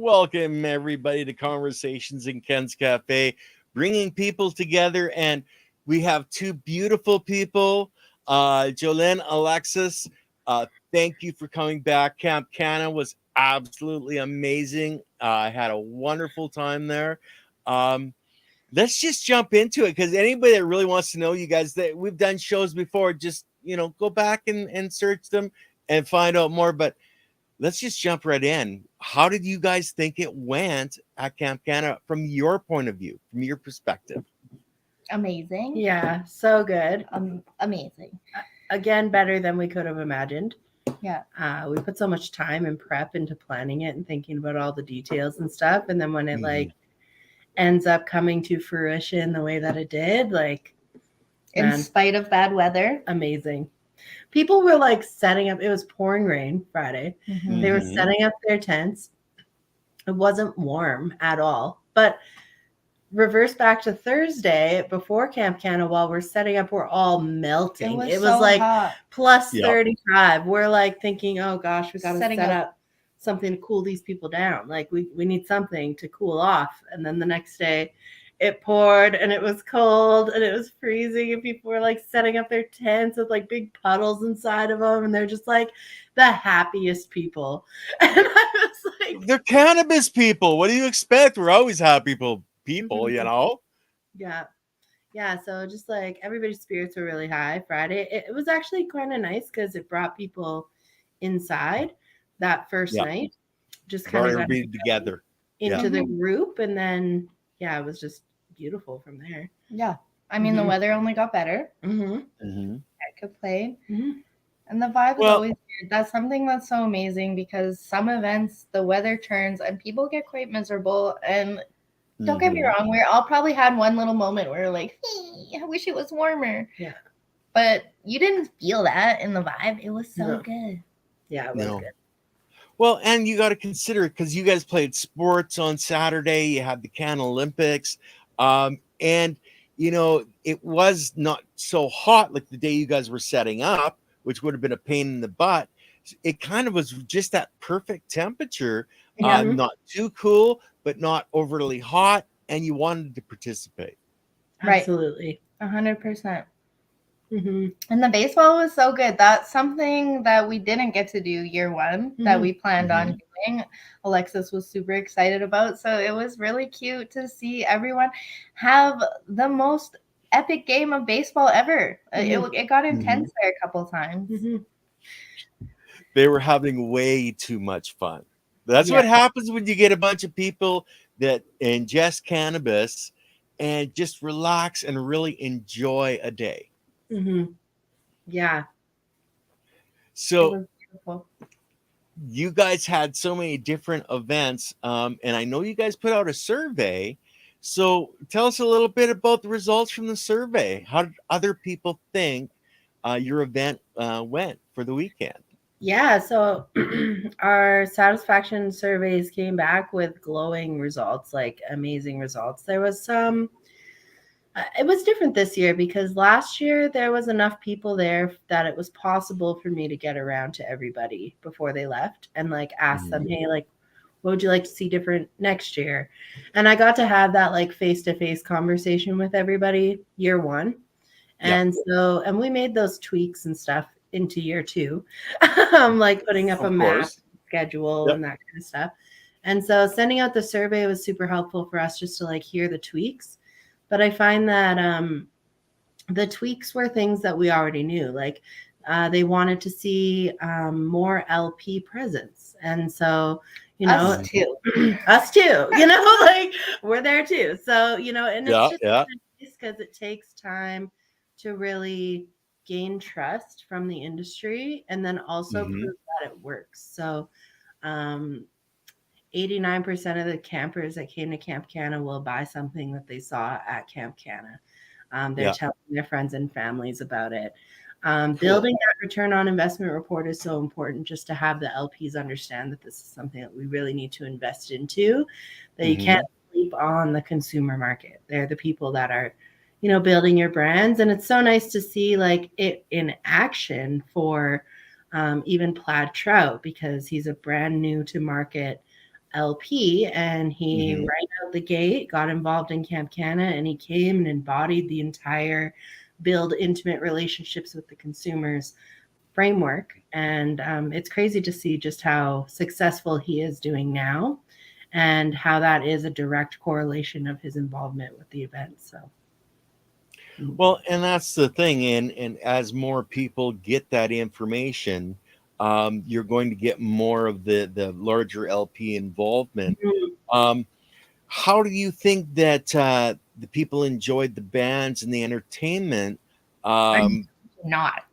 Welcome, everybody, to Conversations in Ken's Cafe, bringing people together. And we have two beautiful people, Jolene, Alexis. Thank you for coming back. Camp Cana was absolutely amazing. I had a wonderful time there. Um, let's just jump into it because anybody that really wants to know you guys, that we've done shows before, just go back and search them and find out more. But let's just jump right in. How did you guys think it went at Camp Cana from your point of view, from your perspective? Amazing. Yeah, so good. Amazing. Again, better than we could have imagined. Yeah. We put so much time and prep into planning it and thinking about all the details and stuff. And then when it ends up coming to fruition the way that it did, in spite of bad weather, amazing. People were setting up. It was pouring rain Friday. Mm-hmm. They were setting up their tents. It wasn't warm at all. But reverse back to Thursday before Camp Cana, while we're setting up, we're all melting. It was so hot. plus 35. We're thinking, oh gosh, we got to set up something to cool these people down. We need something to cool off. And then the next day it poured and it was cold and it was freezing and people were setting up their tents with big puddles inside of them. And they're just the happiest people. And I was they're cannabis people. What do you expect? We're always happy people, Yeah. So just everybody's spirits were really high Friday. It was actually kind of nice because it brought people inside that first night. Just kind of everybody together into the group. And then, it was just beautiful from there. Yeah. I mean, the weather only got better. Mm-hmm. I could play. Mm-hmm. And the vibe is always weird. That's something that's so amazing because some events, the weather turns and people get quite miserable. And don't get me wrong, we all probably had one little moment where we're hey, I wish it was warmer. Yeah. But you didn't feel that in the vibe. It was so good. Yeah, it was good. Well, and you got to consider it because you guys played sports on Saturday. You had the Can Olympics. And, it was not so hot like the day you guys were setting up, which would have been a pain in the butt. It kind of was just that perfect temperature, not too cool, but not overly hot. And you wanted to participate. Right. Absolutely. 100%. Mm-hmm. And the baseball was so good. That's something that we didn't get to do year one that we planned on doing. Alexis was super excited about. So it was really cute to see everyone have the most epic game of baseball ever. It got intense there a couple times. They were having way too much fun. That's what happens when you get a bunch of people that ingest cannabis and just relax and really enjoy a day. Yeah. So you guys had so many different events, and I know you guys put out a survey. So tell us a little bit about the results from the survey. How did other people think your event went for the weekend? Yeah, so our satisfaction surveys came back with glowing results, amazing results. There was it was different this year because last year there was enough people there that it was possible for me to get around to everybody before they left and ask them, hey, what would you like to see different next year? And I got to have that face-to-face conversation with everybody year one. And so, and we made those tweaks and stuff into year two, putting up a map schedule and that kind of stuff. And so sending out the survey was super helpful for us just to hear the tweaks. But I find that the tweaks were things that we already knew. They wanted to see more LP presence. And so, us too, we're there too. So, and it's just nice because it takes time to really gain trust from the industry and then also prove that it works. So 89% of the campers that came to Camp Cana will buy something that they saw at Camp Cana. They're telling their friends and families about it. Building that return on investment report is so important just to have the LPs understand that this is something that we really need to invest into, that you can't sleep on the consumer market. They're the people that are, building your brands. And it's so nice to see it in action for even Plaid Trout because he's a brand new to market LP, and he Mhm. right out the gate got involved in Camp Canna, and he came and embodied the entire build intimate relationships with the consumers framework. And it's crazy to see just how successful he is doing now and how that is a direct correlation of his involvement with the event. So Well, and that's the thing, and as more people get that information, you're going to get more of the larger LP involvement. Mhm. Um, how do you think that the people enjoyed the bands and the entertainment? I'm not.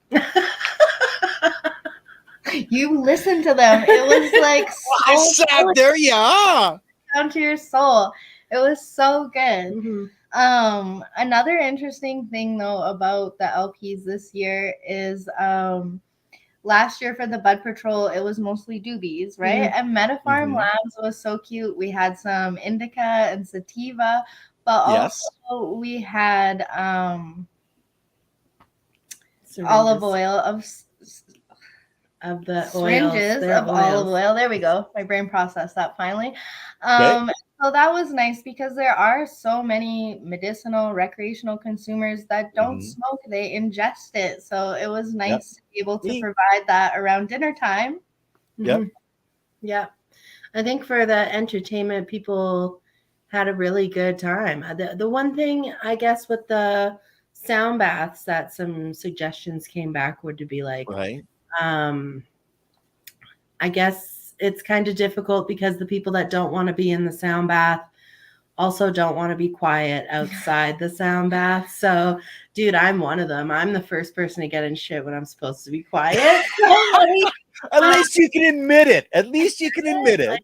You listen to them. It was like I so sat there, yeah. down to your soul. It was so good. Mhm. Another interesting thing though about the LPs this year is last year for the Bud Patrol, it was mostly doobies, right? Mhm. And Metafarm Mhm. Labs was so cute. We had some indica and sativa, but Yes. also we had olive Syringes oil of the oils, syringes their of olive oils. oil. There we go. My brain processed that finally. Okay. So that was nice because there are so many medicinal, recreational consumers that don't Mhm. smoke, they ingest it. So it was Yep. nice to be able to Neat. provide that around dinner time. Yep. Mhm. Yeah. I think for the entertainment, people had a really good time. The one thing, I guess, with the sound baths that some suggestions came back would to be like, Right. um, I guess it's kind of difficult because the people that don't want to be in the sound bath also don't want to be quiet outside the sound bath. So, dude, I'm one of them. I'm the first person to get in shit when I'm supposed to be quiet. At least you can admit it. At least you can admit it.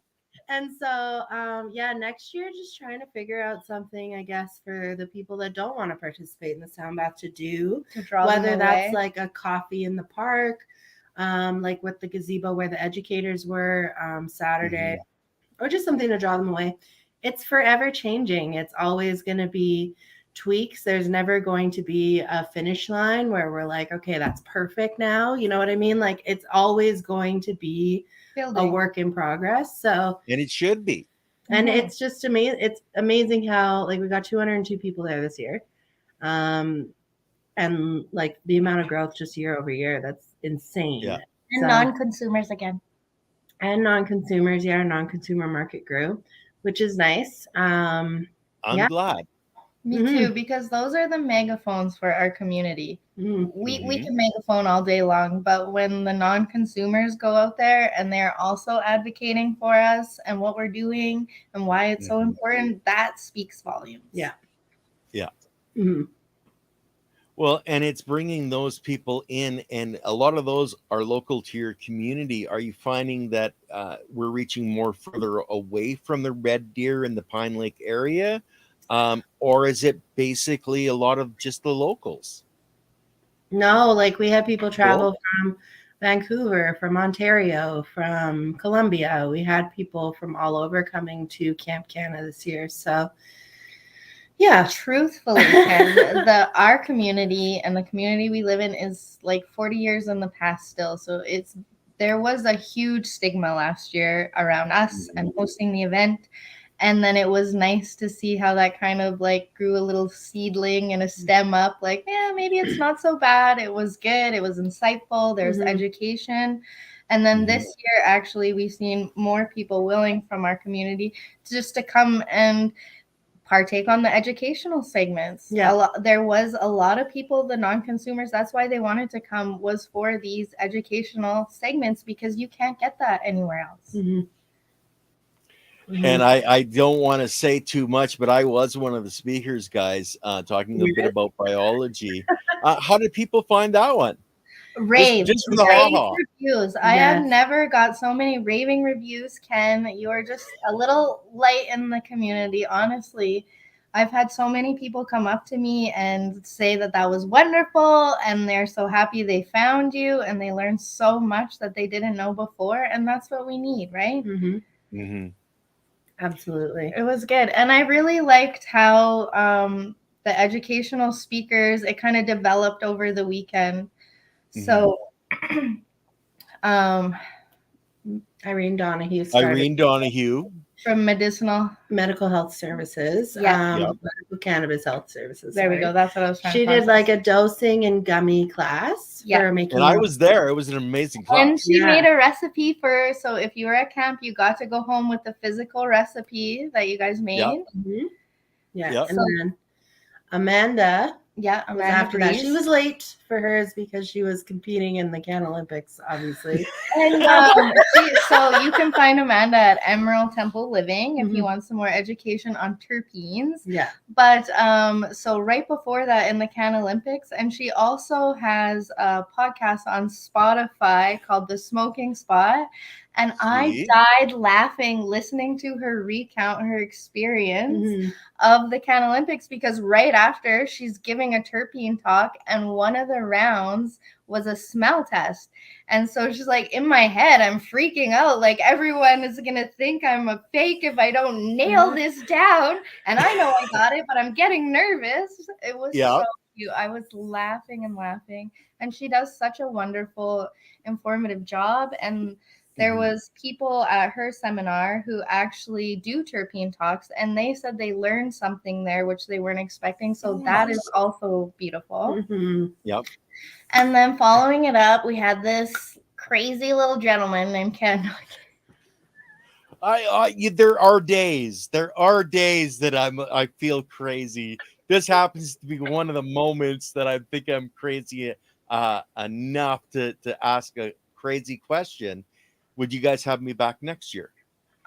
And so, yeah, next year, just trying to figure out something, I guess, for the people that don't want to participate in the sound bath to do, To draw whether them that's away. like a coffee in the park, like with the gazebo where the educators were Saturday, or just something to draw them away. It's forever changing. It's always going to be tweaks. There's never going to be a finish line where we're like, okay, that's perfect now. You know what I mean? Like it's always going to be a Building. work in progress. So, And it should be. and Mhm. it's just amazing. It's amazing how like we got 202 people there this year. And like the amount of growth just year over year, that's insane. Yeah. And So- non-consumers again. And non-consumers, yeah, our non-consumer market grew, which is nice. I'm Yeah. glad. Me too, because those are the megaphones for our community. Mhm. We Mhm. can megaphone all day long, but when the non-consumers go out there and they're also advocating for us and what we're doing and why it's so Mhm. important, that speaks volumes. Yeah. Yeah. Mhm. Well, and it's bringing those people in, and a lot of those are local to your community. Are you finding that we're reaching more further away from the Red Deer and the Pine Lake area? Or is it basically a lot of just the locals? No, like we had people travel from Vancouver, from Ontario, from Colombia. We had people from all over coming to Camp Canada this year. So, yeah. Truthfully, Ken, our community and the community we live in is like 40 years in the past still. So there was a huge stigma last year around us and hosting the event. And then it was nice to see how that kind of like grew a little seedling and a stem up. Like, yeah, maybe it's not so bad. It was good. It was insightful. There's education. And then this year, actually, we've seen more people willing from our community just to come and partake on the educational segments. Yeah. There was a lot of people, the non-consumers, that's why they wanted to come, was for these educational segments because you can't get that anywhere else. Mhm. And I don't want to say too much, but I was one of the speakers, guys, talking a bit about biology. How did people find that one? Rave, Just for the rave ha-ha. reviews. I have Yes. never got so many raving reviews, Ken. You're just a little light in the community, honestly. I've had so many people come up to me and say that that was wonderful and they're so happy they found you and they learned so much that they didn't know before. And that's what we need, right? Mhm. Mhm. Absolutely. It was good. And I really liked how the educational speakers, it kind of developed over the weekend. So Irene Donahue started. Irene Donahue. From medical health services. Yeah. Medical cannabis health services. There we go. That's what I was trying to She did process. like a dosing and gummy class for making. And I was there. It was an amazing class. And she made a recipe for, so if you were at camp, you got to go home with the physical recipe that you guys made. And then Amanda. Amanda after that. Breeze. She was late for hers because she was competing in the Can Olympics, obviously. And so you can find Amanda at Emerald Temple Living if you want some more education on terpenes. Yeah. But so right before that in the Can Olympics, and she also has a podcast on Spotify called The Smoking Spot. And I died laughing listening to her recount her experience of the Can Olympics, because right after she's giving a terpene talk and one of the rounds was a smell test. And so she's like, in my head, I'm freaking out. Like, everyone is going to think I'm a fake if I don't nail this down. And I know I got it, but I'm getting nervous. It was so cute. I was laughing and laughing. And she does such a wonderful, informative job. And there was people at her seminar who actually do terpene talks, and they said they learned something there, which they weren't expecting. So that is also beautiful. Yep. And then following it up, we had this crazy little gentleman named Ken. There are days that I feel crazy. This happens to be one of the moments that I think I'm crazy enough to ask a crazy question. Would you guys have me back next year?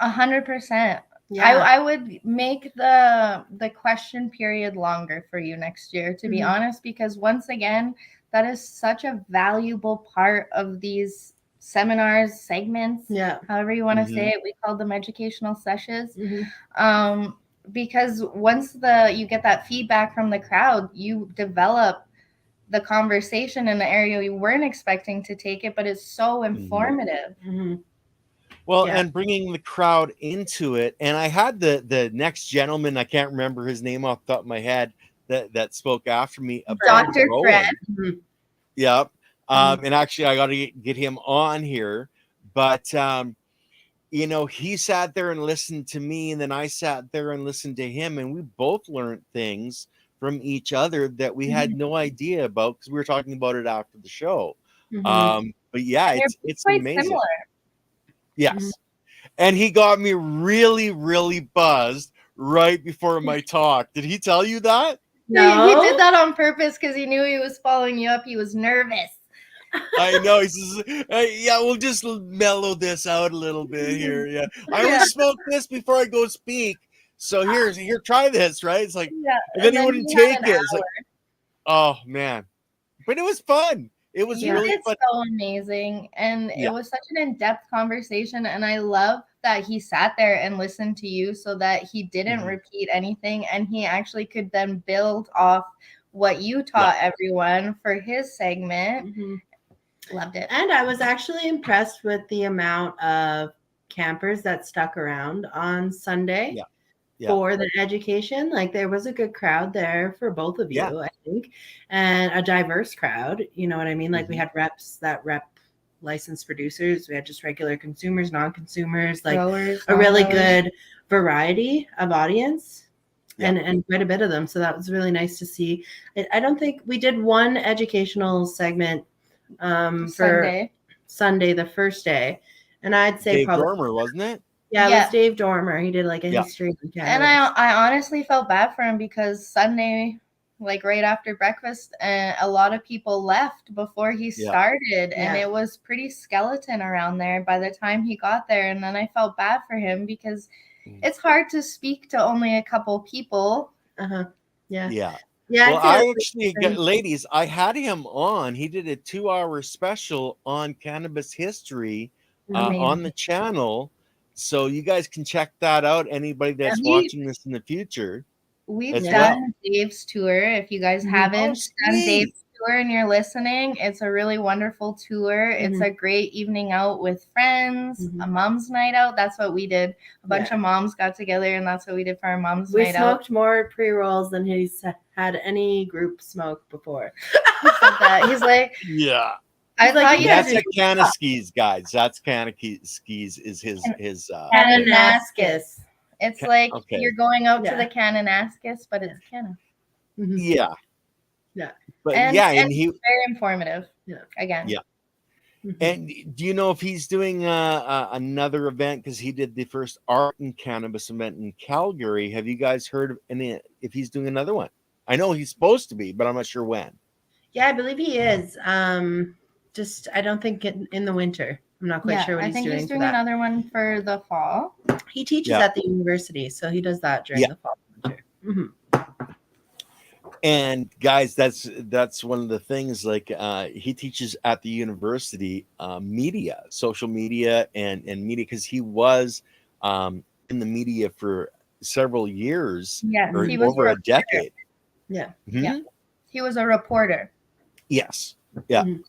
100%. I would make the question period longer for you next year, to be honest, because once again, that is such a valuable part of these seminars, segments, however you want to say it. We call them educational sessions. Because once you get that feedback from the crowd, you develop the conversation in the area you weren't expecting to take it, but it's so informative. Well, and bringing the crowd into it. And I had the next gentleman, I can't remember his name off the top of my head, that spoke after me about Dr. Fred. Yep. And actually I got to get him on here, but he sat there and listened to me, and then I sat there and listened to him, and we both learned things from each other that we had no idea about, because we were talking about it after the show. But yeah, it's amazing. Similar. Yes. And he got me really, really buzzed right before my talk. Did he tell you that? No. He did that on purpose because he knew he was following you up. He was nervous. I know. He says, we'll just mellow this out a little bit here. Yeah. I always smoke this before I go speak. So here, try this, right? It's like, and then he wouldn't take it. It's like, oh man. But it was fun. It was really fun. So amazing. And it was such an in-depth conversation. And I love that he sat there and listened to you so that he didn't repeat anything. And he actually could then build off what you taught everyone for his segment. Loved it. And I was actually impressed with the amount of campers that stuck around on Sunday. For the education. Like, there was a good crowd there for both of you, I think, and a diverse crowd. You know what I mean? Like, we had reps that rep licensed producers. We had just regular consumers, non-consumers, like growers, a really good variety of audience and quite a bit of them. So that was really nice to see. I don't think we did one educational segment for Sunday, the first day. And I'd say Dave probably Dormer, wasn't it? Yeah, it was Dave Dormer. He did like a history of cannabis. And I honestly felt bad for him because Sunday, like right after breakfast, a lot of people left before he started. And it was pretty skeleton around there by the time he got there. And then I felt bad for him because it's hard to speak to only a couple people. Yeah. I actually, ladies, I had him on. He did a 2-hour special on cannabis history on the channel. So you guys can check that out. Anybody that's watching this in the future. We've done Dave's tour. If you guys haven't done Dave's tour and you're listening, it's a really wonderful tour. It's a great evening out with friends, a mom's night out. That's what we did. A bunch of moms got together, and that's what we did for our mom's night out. We smoked more pre-rolls than he's had any group smoke before. He said that. He's like, I He's like, thought you you guys That's are a Canna Skis, guys. That's Canna Skis is his Kananaskis. It's like okay. you're going out to Yeah. the Kananaskis, but it's Canna. Mhm. Yeah. Yeah. But And and he very informative. Yeah. Again. Yeah. Mhm. And do you know if he's doing another event, because he did the first art and cannabis event in Calgary? Have you guys heard of any if he's doing another one? I know he's supposed to be, but I'm not sure when. Yeah, I believe he is. Just I don't think in the winter. I'm not quite sure what I he's think doing he's for doing that. another one for the fall. He teaches Yeah. at the university, so he does that during Yeah. the fall and winter. Mhm. And guys, that's one of the things. Like he teaches at the university media, social media, and media, because he was in the media for several years, Yes, or he was over a decade. Yeah. Yeah. Mhm. He was a reporter. Yes. Yeah. Mhm.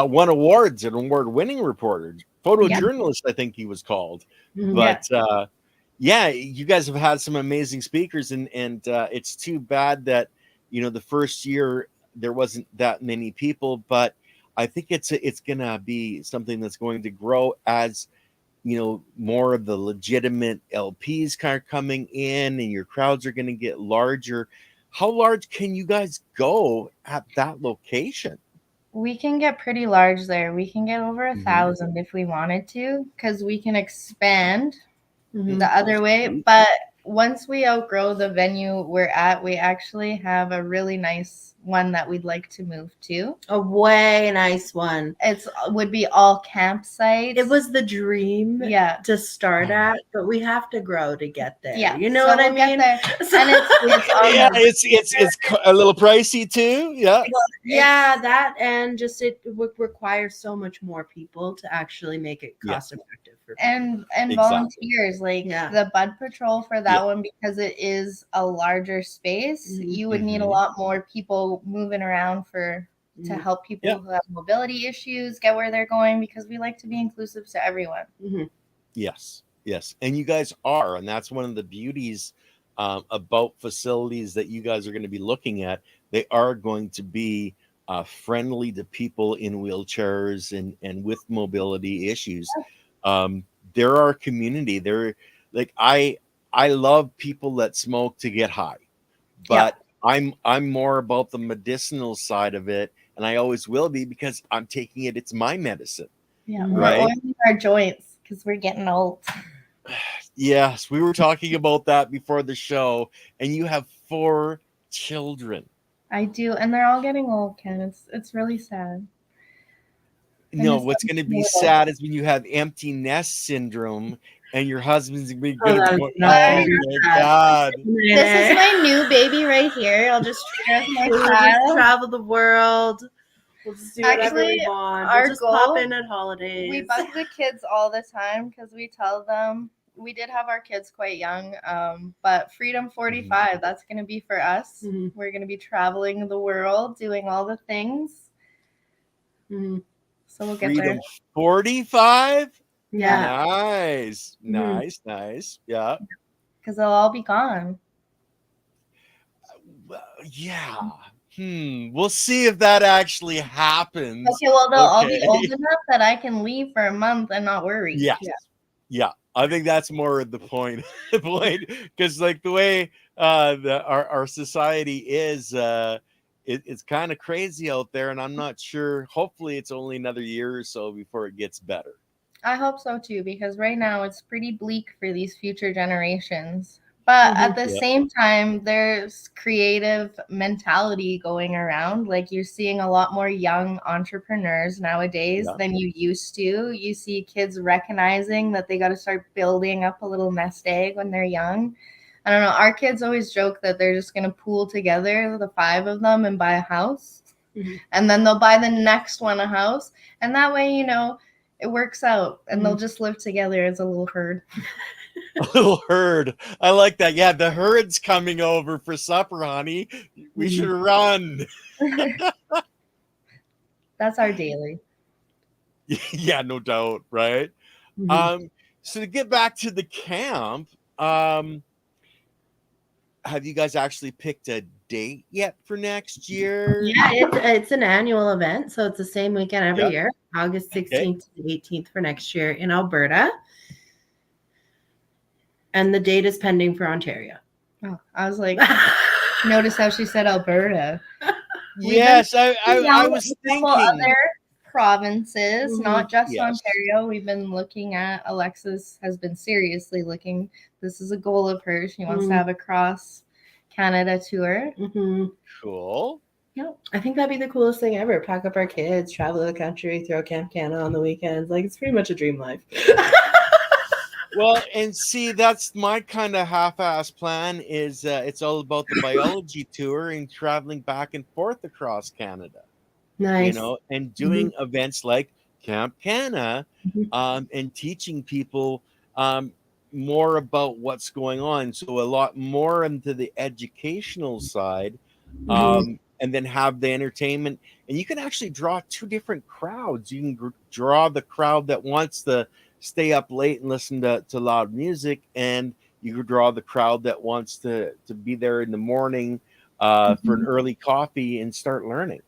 Won awards, an award-winning reporter, photojournalist, I think he was called. Mhm. But yeah, you guys have had some amazing speakers, and it's too bad that the first year there wasn't that many people, but I think it's gonna be something that's going to grow as more of the legitimate LPs kind of coming in, and your crowds are going to get larger. How large can you guys go at that location? We can get pretty large there. We can get over 1,000 if we wanted to, because we can expand Mhm. the other way. But once we outgrow the venue we're at, we actually have a really nice one that we'd like to move to. A way nice one. It's would be all campsites. It was the dream to start at, but we have to grow to get there. Yeah, You know so what I we'll get mean? there. And it's on Yeah, the it's a little pricey too. Yeah. Yeah, that and just it would require so much more people to actually make it cost effective for people. and Exactly. volunteers, like the Bud Patrol for that Yeah. one, because it is a larger space. Mhm. You would need a lot more people moving around to help people who have mobility issues get where they're going, because we like to be inclusive to everyone. Mhm. Yes, and you guys are, and that's one of the beauties about facilities that you guys are going to be looking at. They are going to be friendly to people in wheelchairs and with mobility issues. They're our community. They're like I love people that smoke to get high, but I'm more about the medicinal side of it, and I always will be, because I'm taking it. It's my medicine. Yeah, Right? we're oiling our joints because we're getting old. Yes, we were talking about that before the show, and you have 4 children. I do, and they're all getting old, Ken. It's really sad. No, what's going to be sad is when you have empty nest syndrome, and your husband's going to be oh my God. This is my new baby right here. I'll just treat her as my child. Travel the world. We'll just do whatever Actually, we want. our We'll just goal, pop in at holidays. We bug the kids all the time because we tell them, we did have our kids quite young, but Freedom 45, that's going to be for us. We're going to be traveling the world, doing all the things. So we'll get Freedom there. 45? Yeah. Nice. Yeah. Because they'll all be gone. Yeah. We'll see if that actually happens. Okay, well, they'll all be old enough that I can leave for a month and not worry. Yeah. I think that's more the point. Because like the way our society is, it's kind of crazy out there, and I'm not sure. Hopefully, it's only another year or so before it gets better. I hope so too, because right now it's pretty bleak for these future generations. But at the same time, there's creative mentality going around. Like, you're seeing a lot more young entrepreneurs nowadays than you used to. You see kids recognizing that they got to start building up a little nest egg when they're young. I don't know. Our kids always joke that they're just going to pool together, the 5 of them, and buy a house. And then they'll buy the next one a house. And that way, it works out. And they'll just live together as a little herd. A little herd. I like that. Yeah, the herd's coming over for supper, honey. We should run. That's our daily. Yeah, no doubt, right? So to get back to the camp, have you guys actually picked a date yet for next year? Yeah, it's an annual event, so it's the same weekend every Yep. year, August Okay. 16th to the 18th for next year in Alberta. And the date is pending for Ontario. Oh, I was like, notice how she said Alberta. Yes, I was A couple thinking. other provinces, not just Yes. Ontario. We've been looking at. Alexis has been seriously looking. This is a goal of hers. She wants to have a cross Canada tour. Cool. Yeah, I think that'd be the coolest thing ever. Pack up our kids, travel the country, throw Camp Canada on the weekends. Like, it's pretty much a dream life. Well, and see, that's my kind of half-ass plan. Is it's all about the biology tour and traveling back and forth across Canada. Nice. You know, and doing events like Camp Canada, and teaching people more about what's going on. So a lot more into the educational side, and then have the entertainment. And you can actually draw two different crowds. You can draw the crowd that wants to stay up late and listen to loud music, and you could draw the crowd that wants to be there in the morning for an early coffee and start learning.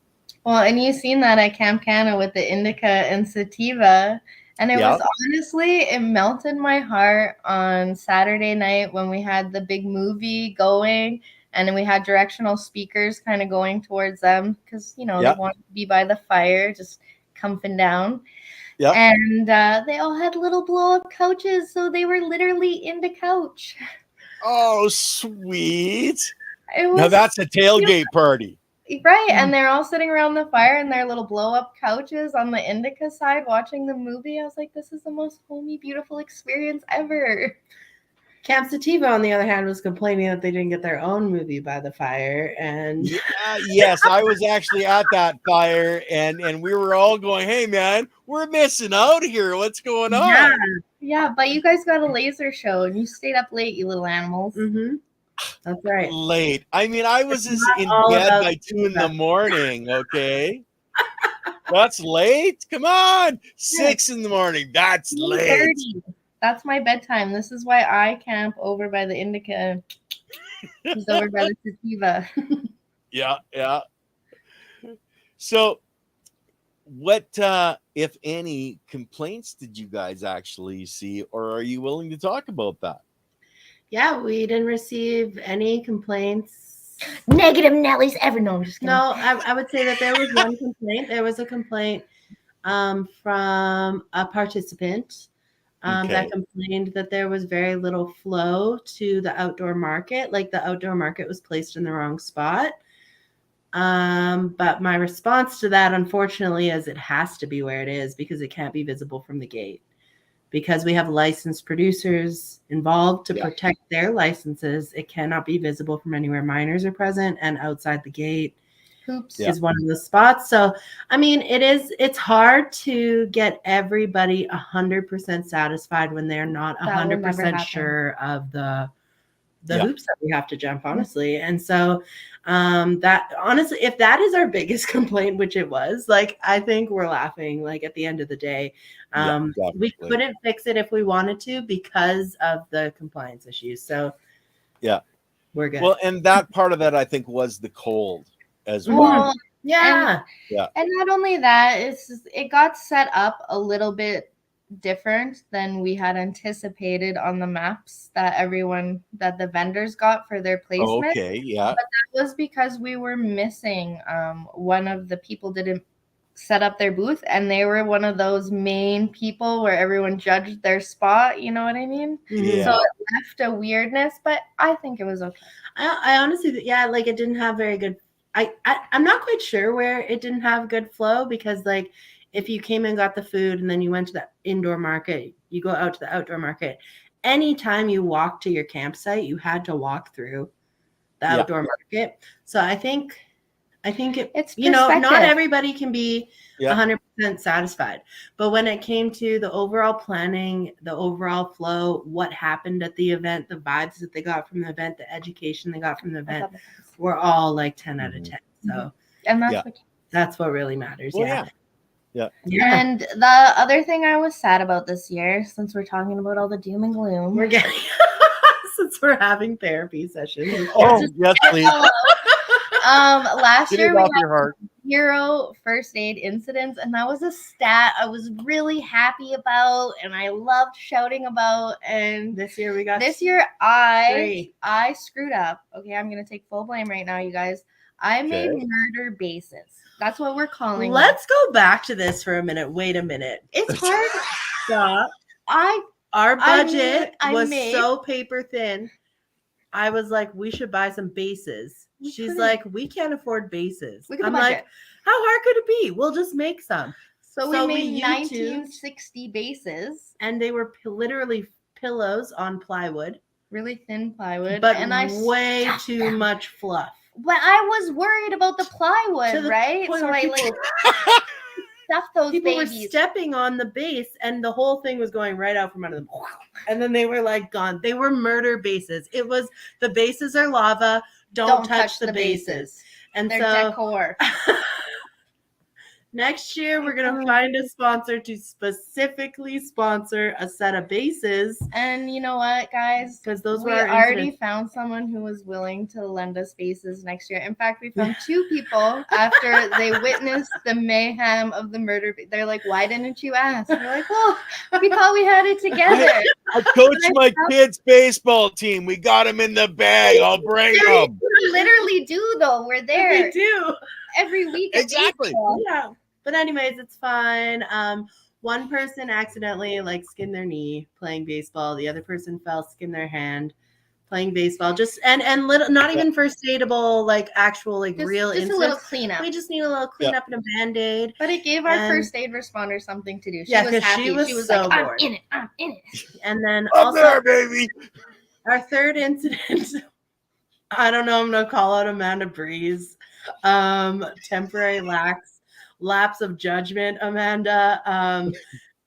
Well, and you've seen that at Camp Canada with the indica and sativa. And it was honestly, it melted my heart on Saturday night when we had the big movie going, and then we had directional speakers kind of going towards them because, you know, they wanted to be by the fire, just comfing down. And they all had little blow-up couches, so they were literally in the couch. Oh, sweet. Now that's a tailgate party. Right, and they're all sitting around the fire in their little blow-up couches on the indica side watching the movie. I was like, this is the most homey, beautiful experience ever. Camp Sativa, on the other hand, was complaining that they didn't get their own movie by the fire. And yes, I was actually at that fire, and we were all going, hey, man, we're missing out here. What's going on? Yeah, but you guys got a laser show, and you stayed up late, you little animals. That's right. Late. I mean, I was in bed by 2 a.m, okay? That's late? Come on. 6 a.m. That's late. That's my bedtime. This is why I camp over by the indica. He's over by the sativa. Yeah. So what, if any, complaints did you guys actually see, or are you willing to talk about that? Yeah, we didn't receive any complaints. Negative Nellies ever. No, I'm just kidding. No, I would say that there was one complaint. There was a complaint from a participant that complained that there was very little flow to the outdoor market. Like, the outdoor market was placed in the wrong spot. But my response to that, unfortunately, is it has to be where it is because it can't be visible from the gate. Because we have licensed producers involved to protect their licenses, it cannot be visible from anywhere minors are present, and outside the gate is one of the spots. So, I mean, it's hard to get everybody 100% satisfied when they're not 100% sure of the hoops that we have to jump, honestly. And so that, honestly, if that is our biggest complaint, which it was, like, I think we're laughing, like, at the end of the day. We couldn't fix it if we wanted to because of the compliance issues. So we're good. Well, and that part of that, I think, was the cold as well. And not only that, it got set up a little bit different than we had anticipated on the maps that the vendors got for their placement. But that was because we were missing one of the people didn't set up their booth, and they were one of those main people where everyone judged their spot, you know what I mean? So it left a weirdness, but I think it was okay. I honestly, like, it didn't have very good. I'm not quite sure where it didn't have good flow, because, like, if you came and got the food and then you went to the indoor market, you go out to the outdoor market. Anytime you walked to your campsite, you had to walk through the outdoor market. So I think it's, you know, not everybody can be 100% satisfied. But when it came to the overall planning, the overall flow, what happened at the event, the vibes that they got from the event, the education they got from the event, were all like 10 out of 10. So, and that's what really matters. Yeah. And the other thing I was sad about this year, since we're talking about all the doom and gloom, we're getting since we're having therapy sessions. Oh, yes, please. Last Get year it we off had your heart. 0 first aid incidents, and that was a stat I was really happy about, and I loved shouting about. And This year we got this year I 3. screwed up. Okay, I'm gonna take full blame right now, you guys. I made Okay. murder bases. That's what we're calling them. Let's go back to this for a minute. Wait a minute. It's hard. Stop. I Our I budget was made- so paper thin. I was like, we should buy some bases. We She's couldn't. like, we can't afford bases. Look at the I'm budget. like, how hard could it be? We'll just make some. So So we we made YouTubed. 1960 bases, And they were literally pillows on plywood, really thin plywood, but and I way stuck too them. much fluff. But I was worried about the To plywood, the right? point So where I people- like stuffed those People were babies. stepping on the base, and the whole thing was going right out from under them. And then they were like gone. They were murder bases. It was the bases are lava. Don't touch the bases. And They're so decor. next year we're gonna find a sponsor to specifically sponsor a set of bases, And you know what, guys? because those We were our already incidents. found someone who was willing to lend us bases next year. In fact, we found 2 people after they witnessed the mayhem of the murder. They're like, "Why didn't you ask?" And we're like, "Well, we thought we had it together." I coach my kids' baseball team. We got them in the bag. I'll bring them. We literally do, though. We're They there do. every week. at Exactly. baseball. Yeah. But anyways, it's fine. One person accidentally like skinned their knee playing baseball. The other person fell, skinned their hand playing baseball. Just and little, not even first aidable, like actual like real Just a incidents. little cleanup. We just need a little cleanup and a band-aid. But it gave our And- first aid responder something to do. She Yeah, was 'cause happy. she was was so like, bored. I'm in it. I'm in it. And then I'm also there, baby. our third incident. I don't know. I'm gonna call out Amanda Breeze. Temporary lapse of judgment, Amanda.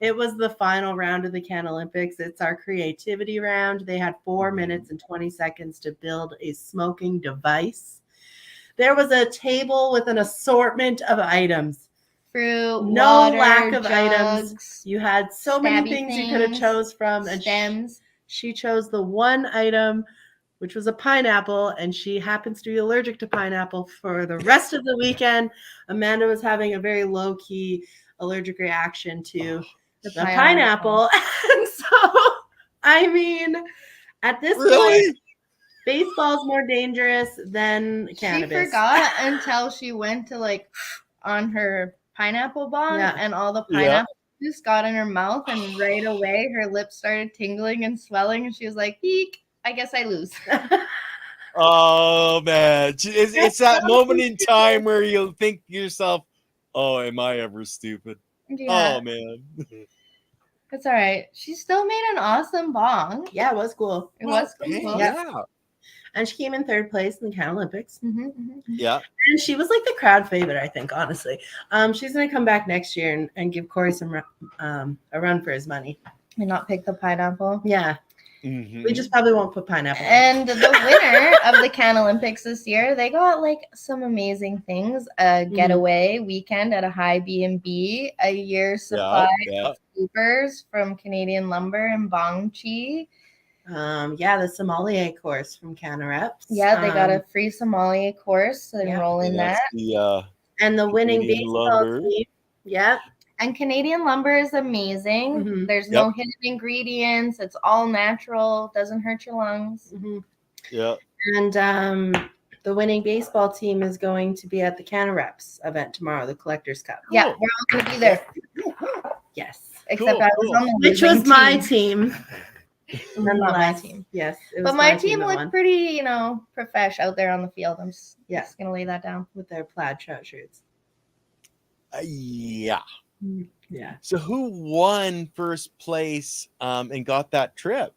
It was the final round of the Can Olympics. It's our creativity round. They had 4 minutes and 20 seconds to build a smoking device. There was a table with an assortment of items. Fruit, No water, lack of jugs, items. You had so many stabby things you could have things, chose from, and stems. she chose the one item, which was a pineapple, and she happens to be allergic to pineapple for the rest of the weekend. Amanda was having a very low-key allergic reaction to the pineapple. And so, I mean, at this Really? point, baseball's more dangerous than cannabis. She forgot until she went to like on her pineapple bong, Yeah. and all the Yeah. pineapple juice got in her mouth, and right away her lips started tingling and swelling, and she was like, "Eek, I guess I lose." Oh man, it's that moment in time where you'll think to yourself, "Oh, am I ever stupid?" Yeah, Oh man. it's all right. She still made an awesome bong. Yeah, it was cool. It was Hey, cool. yeah. And she came in third place in the Can Olympics. Mhm, mhm. Yeah. And she was like the crowd favorite, I think, honestly. She's going to come back next year and give Corey a run for his money. And not pick the pineapple. Yeah. Mhm. We just probably won't put pineapple in. And the winner of the Can Olympics this year, they got like some amazing things: a getaway weekend at a high B&B, a year's supply yeah. of scoopers from Canadian Lumber and Bong Chi. Yeah, the sommelier course from Canareps. Yeah, they got a free sommelier course to yeah. enroll in that. That's the and the winning Canadian baseball Lumber. team. Yep. And Canadian Lumber is amazing. Mhm. There's no hidden ingredients. It's all natural. Doesn't hurt your lungs. Mhm. yeah. And the winning baseball team is going to be at the Canareps event tomorrow, the Collectors Cup. Yeah, we're all going to be there. Yes. Except Cool, I was cool. on the Which losing was my team. team. Not my team. Yes. It was But my team that looked won pretty, profesh out there on the field. I'm just gonna lay that down. with their plaid trousers. Yeah. Yeah. So who won first place and got that trip?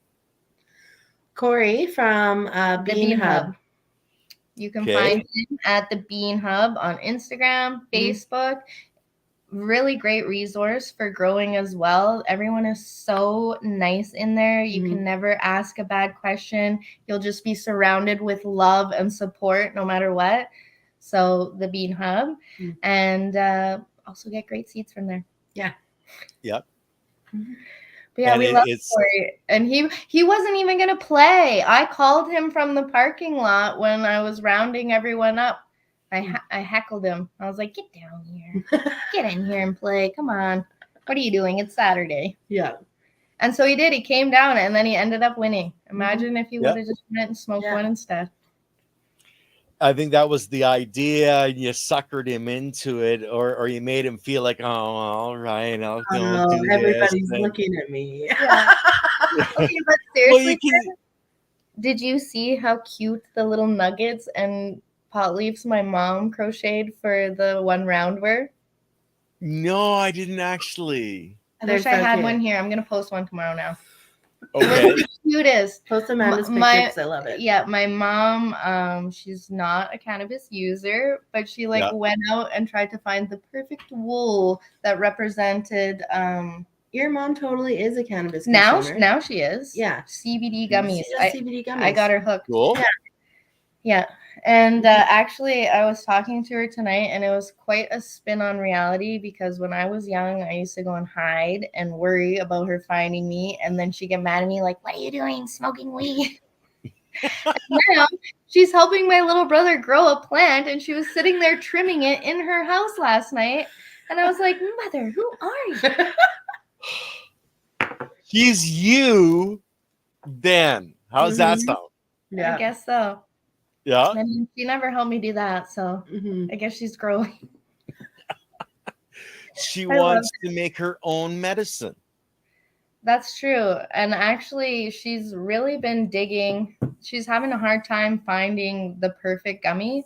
Corey from The Bean Hub. You can Okay. find him at the Bean Hub on Instagram, Facebook. Really great resource for growing as well. Everyone is so nice in there. You can never ask a bad question. You'll just be surrounded with love and support no matter what. So the Bean Hub, and also get great seats from there. Yeah. Yep. But yeah, And we love it's- Corey. And he wasn't even gonna play. I called him from the parking lot when I was rounding everyone up I heckled him. I was like, get down here. Get in here and play. Come on. What are you doing? It's Saturday. Yeah. And so he did. He came down and then he ended up winning. Imagine if he would have just went and smoked one instead. I think that was the idea. You suckered him into it, or you made him feel like, oh, all right, I'll go do everybody's this. looking at me. Yeah. Okay, but seriously, Well, did you see how cute the little nuggets and pot leaves my mom crocheted for the 1 round were? No, I didn't actually. I wish I had one here. I'm going to post one tomorrow now. Okay. The cutest. Post Amanda's picture because I love it. Yeah, my mom, she's not a cannabis user, but she went out and tried to find the perfect wool that represented your mom totally is a cannabis consumer. Now she is. Yeah. CBD gummies. CBD gummies. I got her hooked. Cool. Yeah. And actually, I was talking to her tonight, and it was quite a spin on reality because when I was young, I used to go and hide and worry about her finding me, and then she'd get mad at me like, what are you doing? Smoking weed. Now, she's helping my little brother grow a plant, and she was sitting there trimming it in her house last night, and I was like, Mother, who are you? He's you, then. How's that sound? Yeah. I guess so. Yeah. I mean, she never helped me do that, so I guess she's growing. She wants to make her own medicine. That's true. And actually, she's really been digging. She's having a hard time finding the perfect gummy.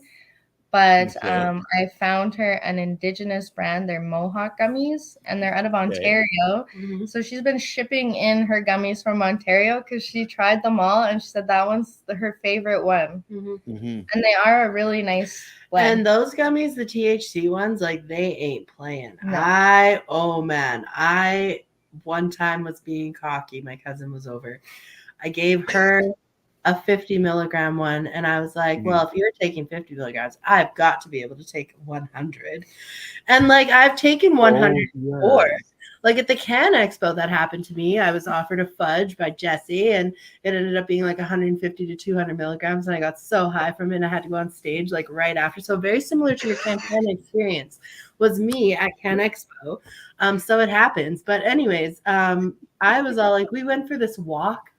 But I found her an indigenous brand. They're Mohawk gummies, and they're out of Ontario. So she's been shipping in her gummies from Ontario because she tried them all, and she said that one's her favorite one. And they are a really nice blend. And those gummies, the THC ones, like they ain't playing. No. I one time was being cocky. My cousin was over. I gave her a 50 milligram one, and I was like, well, if you're taking 50 milligrams, I've got to be able to take 100. And like I've taken 100 before. Like at the Can Expo that happened to me, I was offered a fudge by Jesse, and it ended up being like 150 to 200 milligrams, and I got so high from it, I had to go on stage like right after. So very similar to your Can experience was me at Can Expo. So it happens. But anyways, I was all like, we went for this walk,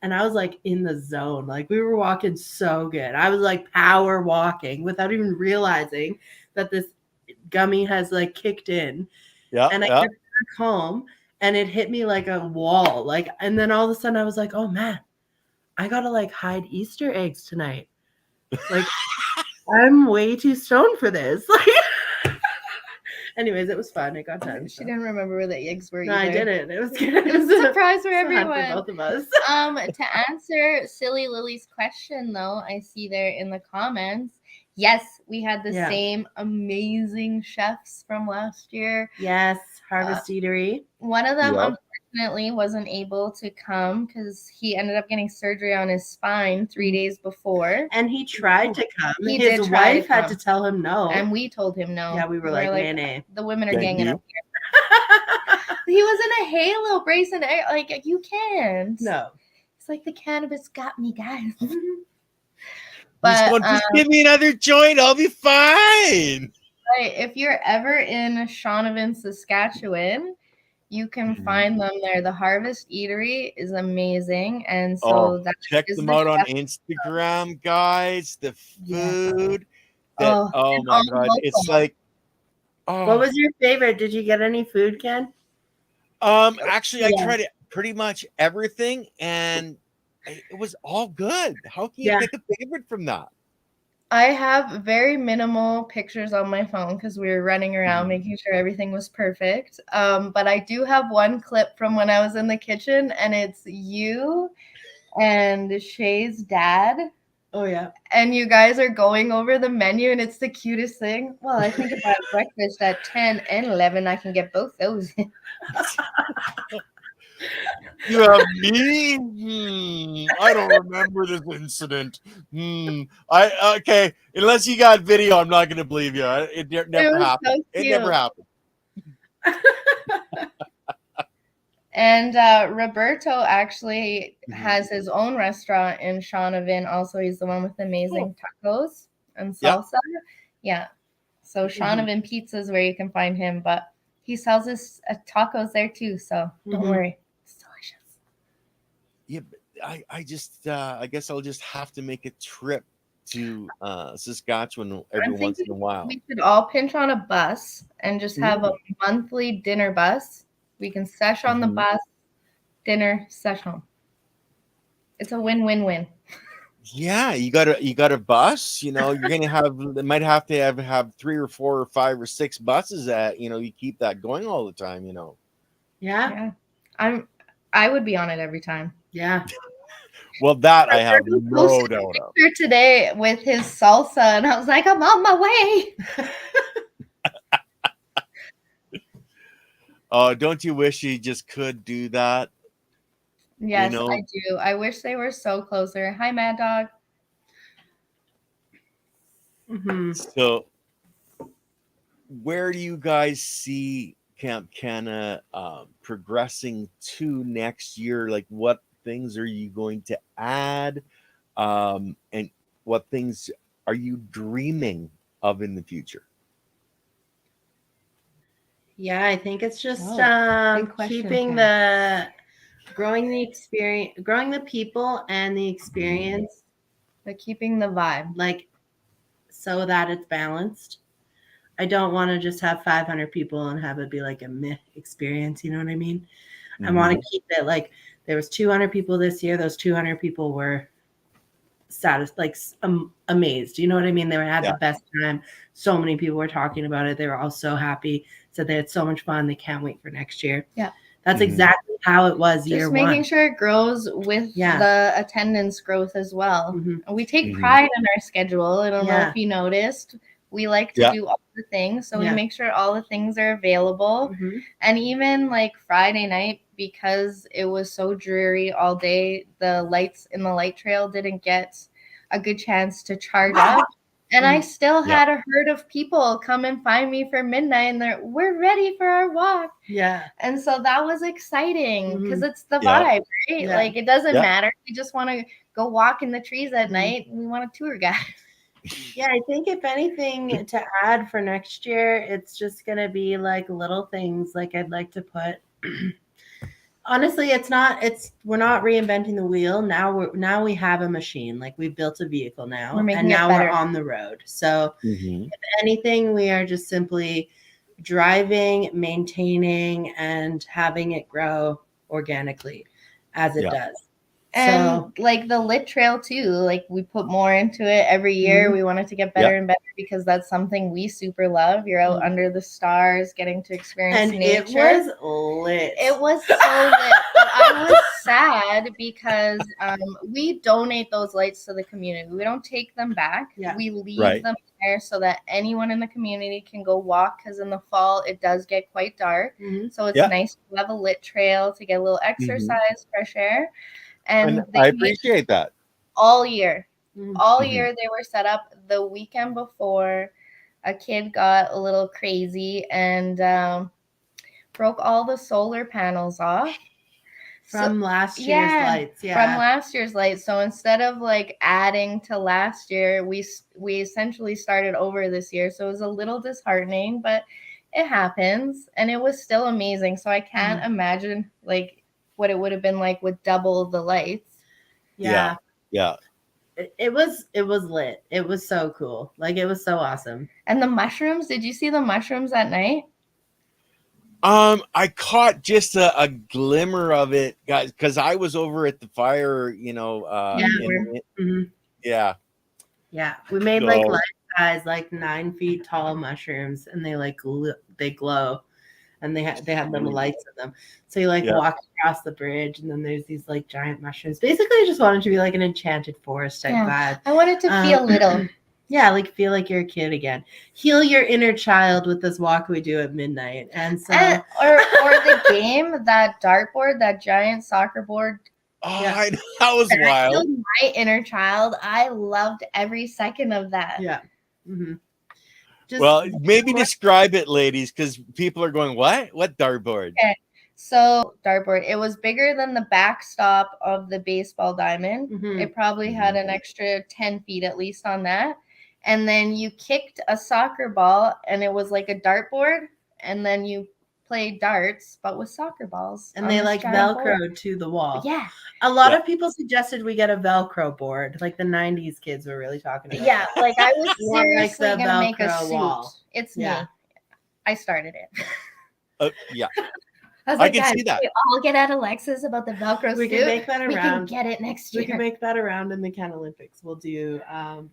and I was like in the zone. Like we were walking so good. I was like power walking without even realizing that this gummy has like kicked in. Yeah. And I got back home, and it hit me like a wall. Like, and then all of a sudden I was like, oh man, I gotta like hide Easter eggs tonight. Like I'm way too stoned for this. Like anyways, it was fun. It got done. She didn't remember where the eggs were. No, either. I didn't. It was good. It was a surprise for everyone. For both of us. To answer Silly Lily's question, though, I see there in the comments. Yes, we had the same amazing chefs from last year. Yes, Harvest Eatery. One of them, unfortunately, wasn't able to come because he ended up getting surgery on his spine 3 days before. And he tried to come. His wife had to tell him no. And we told him no. Yeah, we were like, nay. The women are ganging up here. He was in a halo brace, and like, you can't. No. It's like the cannabis got me, guys. But just give me another joint, I'll be fine. Right. If you're ever in Shaunavon, Saskatchewan, you can find them there. The Harvest Eatery is amazing, and so check them out on Instagram, guys. The food. Oh my god, it's like. What was your favorite? Did you get any food, Ken? Actually, I tried pretty much everything, and it was all good. How can you pick a favorite from that? I have very minimal pictures on my phone because we were running around making sure everything was perfect. But I do have one clip from when I was in the kitchen, and it's you and Shay's dad. Oh, yeah. And you guys are going over the menu, and it's the cutest thing. Well, I think about breakfast at 10 and 11. I can get both those in. You have me? I don't remember this incident. Okay. Unless you got video, I'm not going to believe you. It never happened. So it never happened. And Roberto actually has his own restaurant in Shaunavon. Also, he's the one with amazing tacos and salsa. Yeah. So Shonovan Pizza is where you can find him, but he sells his tacos there too. So don't worry, it's delicious. Yeah, but I guess I'll just have to make a trip to Saskatchewan every I'm once thinking in a while. we should all pinch on a bus and just have a monthly dinner bus. We can sesh on the bus, dinner, sesh home. It's a win-win-win. Yeah, you got a bus. You're gonna might have to have 3 or 4 or 5 or 6 buses that you keep that going all the time. Yeah. I would be on it every time. Yeah. Well, that I have He no posted a doubt of. picture today with his salsa, and I was like, I'm on my way. Oh, don't you wish you just could do that? Yes, I do. I wish they were so closer. Hi, Mad Dog. So, where do you guys see Camp Canna progressing to next year? Like, what things are you going to add, and what things are you dreaming of in the future? Yeah, I think it's just question, keeping growing the experience, growing the people and the experience, but keeping the vibe, like, so that it's balanced. I don't want to just have 500 people and have it be like a meh experience. You know what I mean? I want to keep it like there was 200 people this year. Those 200 people were amazed. You know what I mean? They had the best time. So many people were talking about it. They were all so happy. Said they had so much fun. They can't wait for next year. Yeah. That's exactly how it was year one. Just making sure it grows with the attendance growth as well. We take pride in our schedule. I don't know if you noticed. We like to do all the things. So we make sure all the things are available. And even like Friday night, because it was so dreary all day, the lights in the light trail didn't get a good chance to charge up. And I still had a herd of people come and find me for midnight, and we're ready for our walk. Yeah. And so that was exciting because it's the vibe, right? Yeah. Like it doesn't matter. We just want to go walk in the trees at night. And we want a tour guide. Yeah, I think if anything to add for next year, it's just going to be like little things. Like I'd like to put honestly, we're not reinventing the wheel. Now we have a machine. Like we've built a vehicle now, and now we're on the road. So if anything, we are just simply driving, maintaining, and having it grow organically as it does. And like the lit trail too, like we put more into it every year. We want it to get better and better because that's something we super love. You're out under the stars, getting to experience nature. It was lit. It was so lit. But I was sad because we donate those lights to the community. We don't take them back. Yeah. We leave them there so that anyone in the community can go walk, because in the fall it does get quite dark. So it's nice to have a lit trail to get a little exercise, fresh air. And I appreciate that. All year. All year they were set up. The weekend before, a kid got a little crazy and broke all the solar panels off. From last year's lights. Yeah. From last year's lights. So instead of like adding to last year, we essentially started over this year. So it was a little disheartening, but it happens. And it was still amazing. So I can't imagine like what it would have been like with double the lights. Yeah. It was lit. It was so cool. Like it was so awesome. And the mushrooms, did you see the mushrooms at night? I caught just a glimmer of it, guys, because I was over at the fire, Yeah, we made like life size, like 9 feet tall mushrooms, and they like they glow. And they had little lights in them. So you like walk across the bridge, and then there's these like giant mushrooms. Basically, I just wanted to be like an enchanted forest type vibe. I wanted to feel little. Yeah, like feel like you're a kid again. Heal your inner child with this walk we do at midnight. And so or the game, that dartboard, that giant soccer board. Oh, I know. That was wild. I healed my inner child. I loved every second of that. Yeah. Well, maybe describe it, ladies, because people are going, what dartboard? Okay. So dartboard, it was bigger than the backstop of the baseball diamond. It probably had an extra 10 feet at least on that. and then you kicked a soccer ball, and it was like a dartboard, and then you played darts, but with soccer balls. And on they this like giant Velcroed board. to the wall. Yeah. A lot Yeah. of people suggested we get a Velcro board, like the 90s kids were really talking about. Yeah, like I was You want, like, seriously the gonna make a Velcro suit. wall. It's Yeah. me. I started it. Yeah. I was I like, can guys, see that. we all get at Alexis about the Velcro We suit. can make that We can around. get it next We year. can make that around in the Ken Olympics. We'll do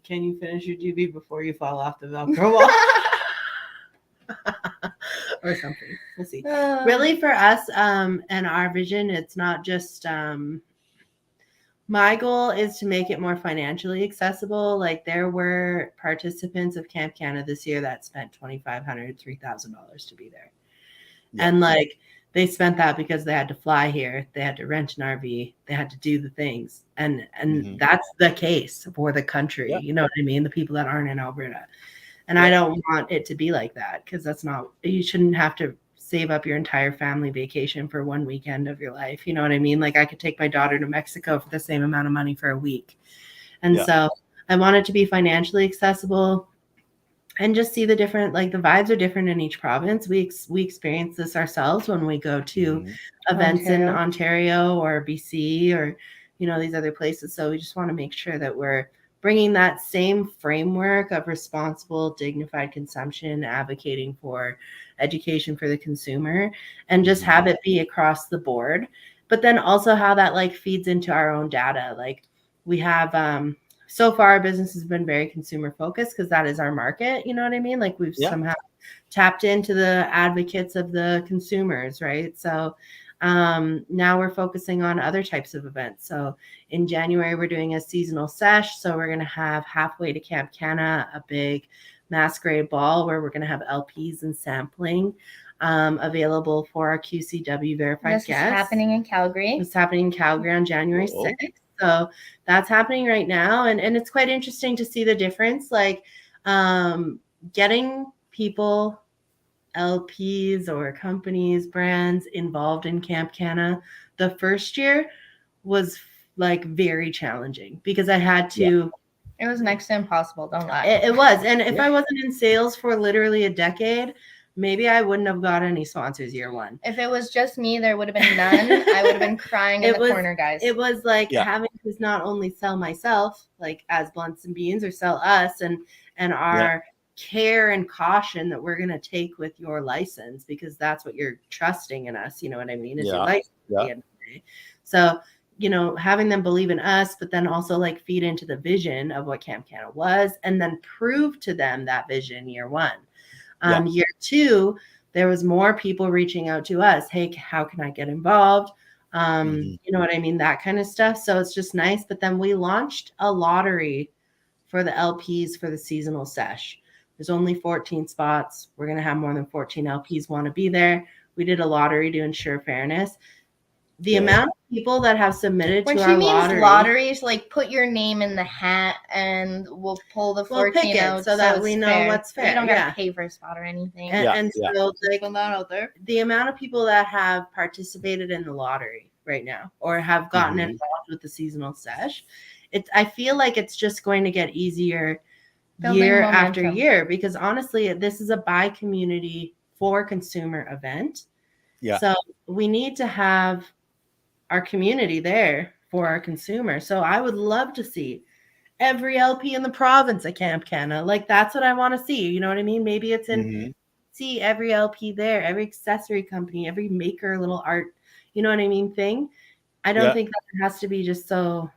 can you finish your GB before you fall off the Velcro wall? Or something. We'll see. Really, for us and our vision, it's not just my goal is to make it more financially accessible. Like, there were participants of Camp Canada this year that spent $2,500, $3,000 to be there. Yeah. And like, they spent that because they had to fly here, they had to rent an RV, they had to do the things. And that's the case for the country. Yeah. You know what I mean? The people that aren't in Alberta. And Yeah. I don't want it to be like that, because that's not, you shouldn't have to save up your entire family vacation for one weekend of your life. You know what I mean? Like, I could take my daughter to Mexico for the same amount of money for a week. And Yeah. so I want it to be financially accessible and just see the different, like, the vibes are different in each province. We experience this ourselves when we go to events in Ontario or BC or, you know, these other places. So we just want to make sure that we're bringing that same framework of responsible, dignified consumption, advocating for education for the consumer, and just have it be across the board. But then also how that like feeds into our own data. Like, we have so far our business has been very consumer focused because that is our market. You know what I mean? Like, we've somehow tapped into the advocates of the consumers, right? So now we're focusing on other types of events. So in January, we're doing a seasonal sesh. So we're going to have halfway to Camp Canada, a big masquerade ball where we're going to have LPs and sampling available for our QCW verified guests. This is happening in Calgary. It's happening in Calgary on January 6th. So that's happening right now. And it's quite interesting to see the difference, like getting people, LPs or companies, brands involved in Camp Canada. The first year was like very challenging because I had to. It was next to impossible. Don't lie. It was. And if I wasn't in sales for literally a decade, maybe I wouldn't have got any sponsors year one. If it was just me, there would have been none. I would have been crying in the corner, guys. It was like having to not only sell myself, like as Blunts and Beans, or sell us and our care and caution that we're going to take with your license, because that's what you're trusting in us. You know what I mean? Is your license at the end of the day. So, you know, having them believe in us, but then also like feed into the vision of what Camp Canada was, and then prove to them that vision year one. Year two, there was more people reaching out to us. Hey, how can I get involved? You know what I mean? That kind of stuff. So it's just nice. But then we launched a lottery for the LPs for the seasonal sesh. There's only 14 spots. We're going to have more than 14 LPs want to be there. We did a lottery to ensure fairness. The amount of people that have submitted to our lotteries, like put your name in the hat and we'll pull the 14 out so that we know what's fair. You don't got to pay for a spot or anything. And so like, out there, the amount of people that have participated in the lottery right now or have gotten involved with the seasonal sesh, I feel like it's just going to get easier year after year, because honestly, this is a by community for consumer event. So we need to have our community there for our consumer. So I would love to see every LP in the province at Camp Canada. Like, that's what I want to see. You know what I mean? Maybe it's in see every LP there, every accessory company, every maker, little art, you know what I mean, thing. I don't think that it has to be just so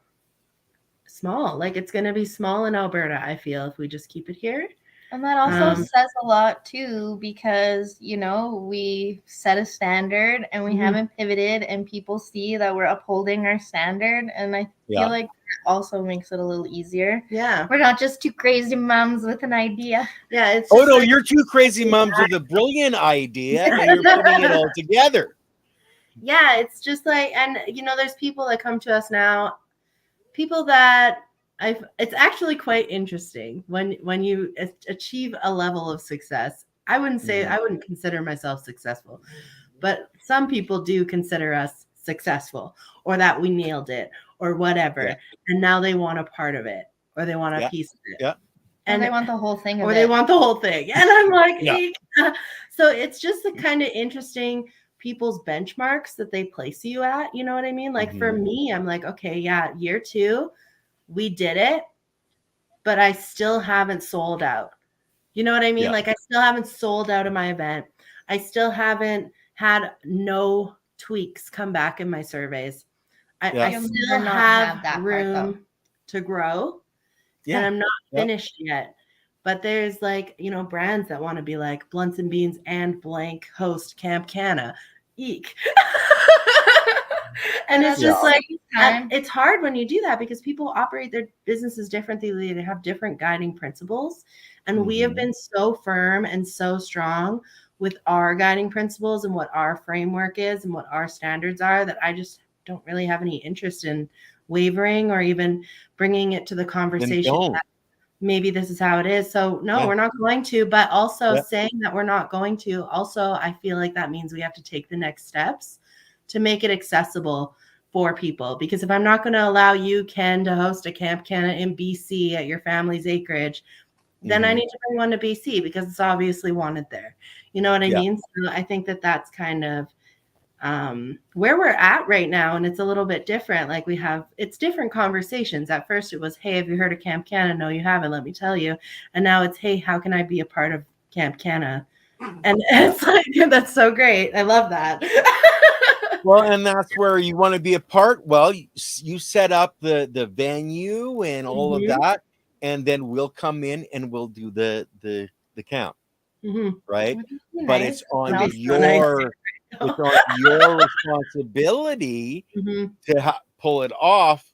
small. Like, it's going to be small in Alberta, I feel, if we just keep it here. And that also says a lot too, because, you know, we set a standard and we haven't pivoted, and people see that we're upholding our standard. And I feel like that also makes it a little easier. Yeah. We're not just two crazy moms with an idea. Yeah. It's no, like, you're two crazy moms with a brilliant idea and you're putting it all together. Yeah. It's just like, and you know, there's people that come to us now, people that it's actually quite interesting when you achieve a level of success. I wouldn't say I wouldn't consider myself successful, but some people do consider us successful, or that we nailed it or whatever. And now they want a part of it, or they want a piece of it. And they want the whole thing of or it. they want the whole thing. And I'm like, Yeah. eek. So it's just the kind of interesting people's benchmarks that they place you at. You know what I mean? Like for me, I'm like, okay, yeah, year 2, we did it, but I still haven't sold out. You know what I mean? Yeah. Like I still haven't sold out of my event. I still haven't had no tweaks come back in my surveys. I You'll still never not have that part, room though. to grow, Yeah. and I'm not Yep. finished yet. But there's like, brands that want to be like Blunts and Beans and blank host Camp Canna. Eek. And it's just Yeah. like, time. it's hard when you do that because people operate their businesses differently. They have different guiding principles. And we have been so firm and so strong with our guiding principles and what our framework is and what our standards are that I just don't really have any interest in wavering or even bringing it to the conversation. Maybe this is how it is. So no, we're not going to, but also saying that we're not going to, also, I feel like that means we have to take the next steps to make it accessible for people. Because if I'm not going to allow you, Ken, to host a Camp Canna in BC at your family's acreage, then I need to bring one to BC because it's obviously wanted there. You know what I mean? So I think that that's kind of where we're at right now. And it's a little bit different. Like it's different conversations. At first it was, hey, have you heard of Camp Canna? No, you haven't. Let me tell you. And now it's, hey, how can I be a part of Camp Canna? And it's like, that's so great. I love that. Well, and that's where you want to be a part. Well, you set up the venue and all of that, and then we'll come in and we'll do the camp, right? But it's on your responsibility to pull it off.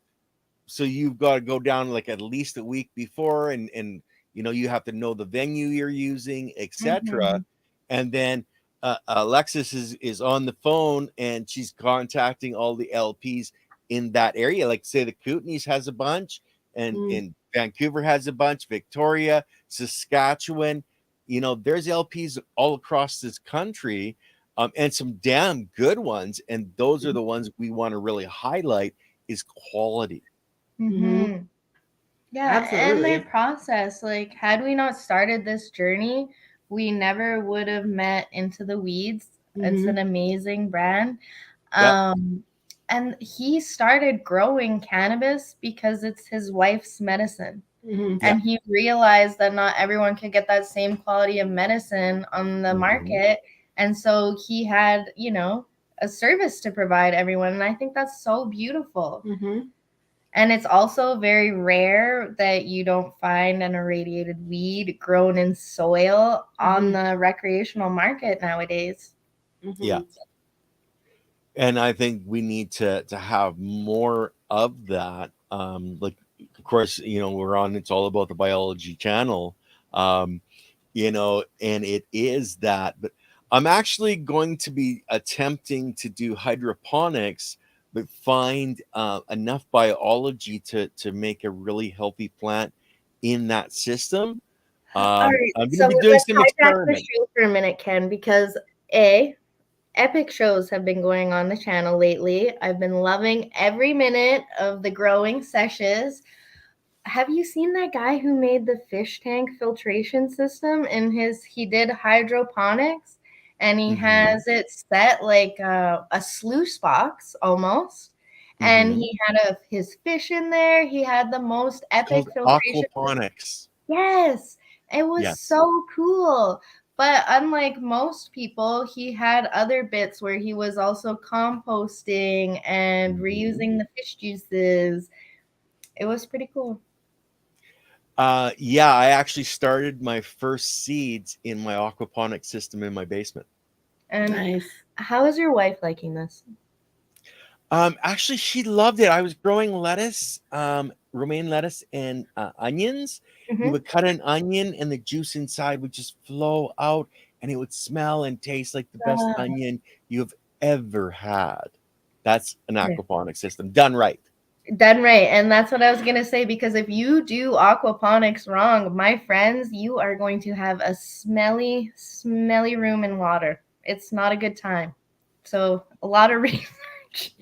So you've got to go down like at least a week before, and you have to know the venue you're using, etc. And then Alexis is on the phone and she's contacting all the LPs in that area. Like say the Kootenays has a bunch, and Vancouver has a bunch, Victoria, Saskatchewan. There's LPs all across this country, and some damn good ones. And those are the ones we want to really highlight is quality. Yeah, absolutely. And their process. Like, had we not started this journey, we never would have met Into the Weeds. It's an amazing brand. And he started growing cannabis because it's his wife's medicine. And he realized that not everyone could get that same quality of medicine on the market. And so he had, a service to provide everyone. And I think that's so beautiful. And it's also very rare that you don't find an irradiated weed grown in soil on the recreational market nowadays. Yeah. And I think we need to have more of that. Like, of course, we're on It's All About the Biology channel, and it is that. But I'm actually going to be attempting to do hydroponics, but find enough biology to make a really healthy plant in that system. All right, I'm going to be doing some experiments. The show for a minute, Ken, because epic shows have been going on the channel lately. I've been loving every minute of the growing sessions. Have you seen that guy who made the fish tank filtration system he did hydroponics, and he has it set like a sluice box almost, and he had his fish in there. He had the most epic filtration. Aquaponics. Yes, it was so cool. But unlike most people, he had other bits where he was also composting and reusing the fish juices. It was pretty cool. Yeah, I actually started my first seeds in my aquaponic system in my basement. And how is your wife liking this? Actually, she loved it. I was growing lettuce, romaine lettuce, and onions. You would cut an onion, and the juice inside would just flow out, and it would smell and taste like the best onion you've ever had. That's an aquaponic system done right. Done right. And that's what I was going to say, because if you do aquaponics wrong, my friends, you are going to have a smelly, smelly room in water. It's not a good time. So a lot of research.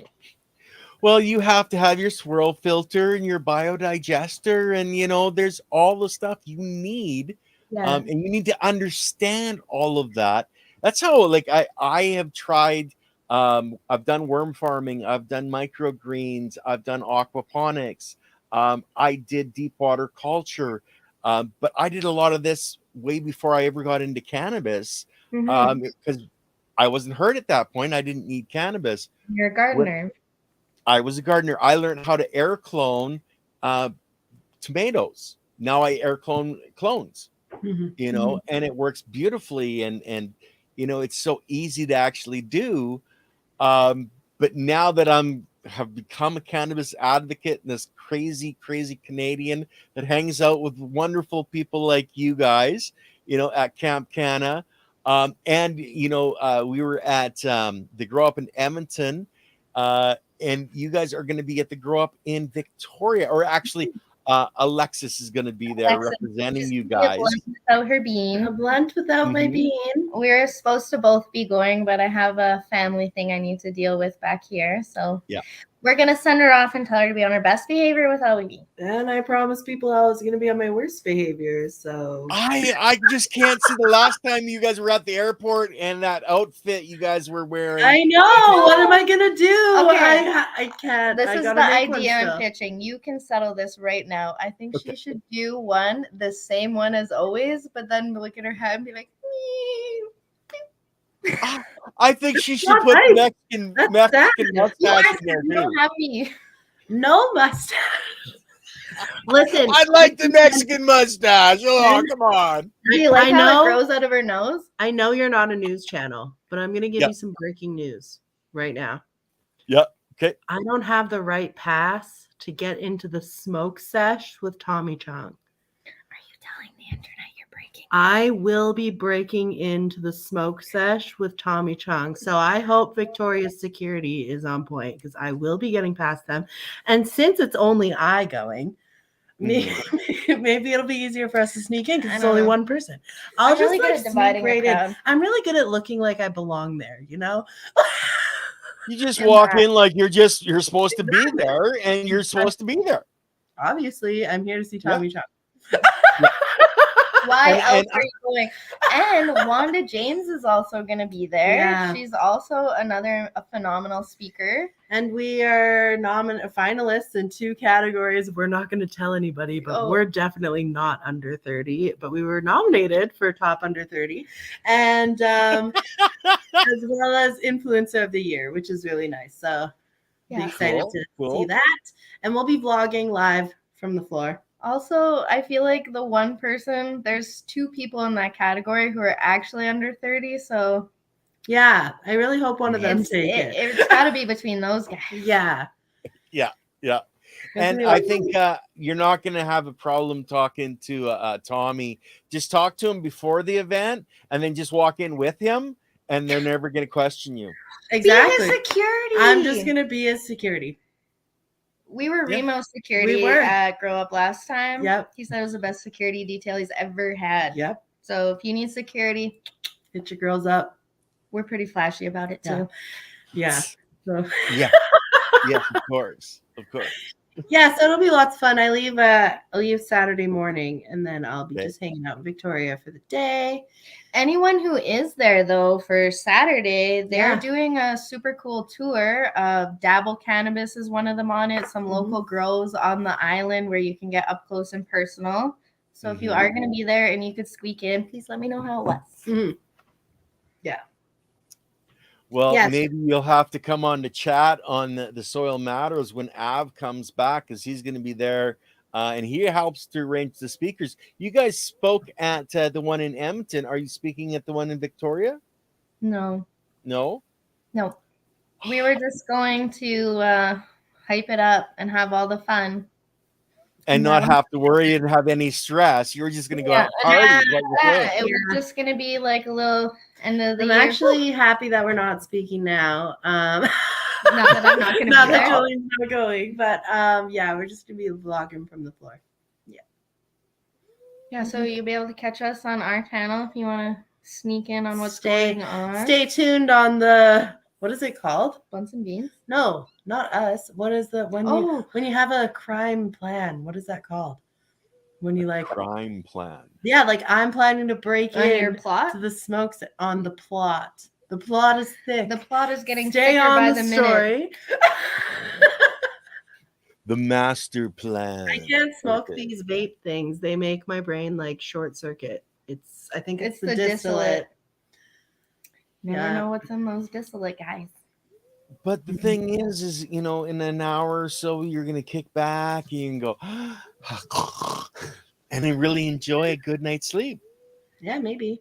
Well, you have to have your swirl filter and your biodigester, and there's all the stuff you need, Yeah. and you need to understand all of that. That's how, like, I have tried. I've done worm farming, I've done microgreens, I've done aquaponics, I did deep water culture, but I did a lot of this way before I ever got into cannabis, Mhm. because I wasn't hurt at that point. I didn't need cannabis. You're a gardener. I was a gardener. I learned how to air clone uh, tomatoes. Now I air clone clones, Mhm. and it works beautifully. And it's so easy to actually do. But now that have become a cannabis advocate and this crazy, crazy Canadian that hangs out with wonderful people like you guys, at Camp Canna. And we were at the Grow Up in Edmonton, and you guys are going to be at the Grow Up in Victoria, or actually, Alexis is going to be there Alexis representing used you to be a guys. blunt without her bean. A blunt without my Mhm. bean. We're supposed to both be going, but I have a family thing I need to deal with back here. So Yeah. we're gonna send her off and tell her to be on her best behavior without a bean. And I promised people I was going to be on my worst behavior. So I just can't see the last time you guys were at the airport and that outfit you guys were wearing. I know. What am I going to do? Okay. I can't. This I is gotta the make one idea I'm still. pitching. You can settle this right now. I think Okay. she should do the same one as always, but then look at her head and be like, me. I think she should Not put nice. Mexican That's sad. mustache You in asked there if you too. don't have me. No mustache. Listen. I like the Mexican mustache. Oh, come on. Do you like I how know. it grows out of her nose? I know you're not a news channel, but I'm going to give Yeah. you some breaking news right now. Yep. Okay. I don't have the right pass to get into the smoke sesh with Tommy Chong. Are you telling the internet you're breaking? I will be breaking into the smoke sesh with Tommy Chong. So I hope Victoria's security is on point because I will be getting past them. And since it's only I going, maybe it'll be easier for us to sneak in because I it's don't only know. one person. I'll I'm just really good like at dividing sneak a right in. crowd. I'm really good at looking like I belong there, you know? You just And walk that- in like you're supposed to be there, and you're supposed to be there. Obviously, I'm here to see Yeah. Tommy Chong. Why And- else and are you going? And Wanda James is also going to be there. Yeah. She's also a phenomenal speaker. And we are finalists in 2 categories. We're not going to tell anybody, but Oh. we're definitely not under 30. But we were nominated for top under 30, and as well as influencer of the year, which is really nice. So be Yeah. excited Cool, to cool. see that. And we'll be vlogging live from the floor. Also, I feel like there's 2 people in that category who are actually under 30. So Yeah, I really hope one of them take it. It's got to be between those guys. Yeah. Yeah. And Definitely I like- think you're not going to have a problem talking to Tommy. Just talk to him before the event, and then just walk in with him, and they're never going to question you. Exactly. Be his security. I'm just going to be his security. We were Yeah. Remo's security We were. at Grow Up last time. Yep. He said it was the best security detail he's ever had. Yep. So if you need security, Hit your girls up. we're pretty flashy about it too. Yeah. So Yeah. Yes, of course. yeah, so it'll be lots of fun. I'll leave Saturday morning, and then I'll be Okay. just hanging out in Victoria for the day. Anyone who is there though for Saturday, they're Yeah. doing a super cool tour of Dabble Cannabis is one of them on it. Some local grows on the island where you can get up close and personal. So if you are going to be there and you could squeak in, please let me know how it was. Mhm. Well, Yes. maybe you'll have to come on to chat on the Soil Matters when Av comes back, because he's going to be there, and he helps to arrange the speakers. You guys spoke at the one in Edmonton. Are you speaking at the one in Victoria? No. No. We were just going to hype it up and have all the fun. And not have to worry and have any stress. You're just going to go out and party. is what you're saying. It was just going to be like a little end of the I'm year. actually happy that we're not speaking now. Not that I'm not going to Not be that there. Julian's not going, but yeah, we're just gonna be vlogging from the floor. Yeah, so you'll be able to catch us on our channel if you want to sneak in on what's Stay- going on. Stay tuned on the What is it called? Buns and beans? No, not us. What is the when you have a crime plan? What is that called? When you like crime plan. Yeah, like I'm planning to break On your in plot? to the smokes on the plot. The plot is thick. The plot is getting Stay thicker on by the the minute. story. The master plan. I can't smoke Okay. these vape things. They make my brain like short circuit. I think it's the distillate. distillate. Never know what's in those distillate, guys. But the thing is, in an hour or so, you're going to kick back. You can go, and then really enjoy a good night's sleep. Yeah, maybe.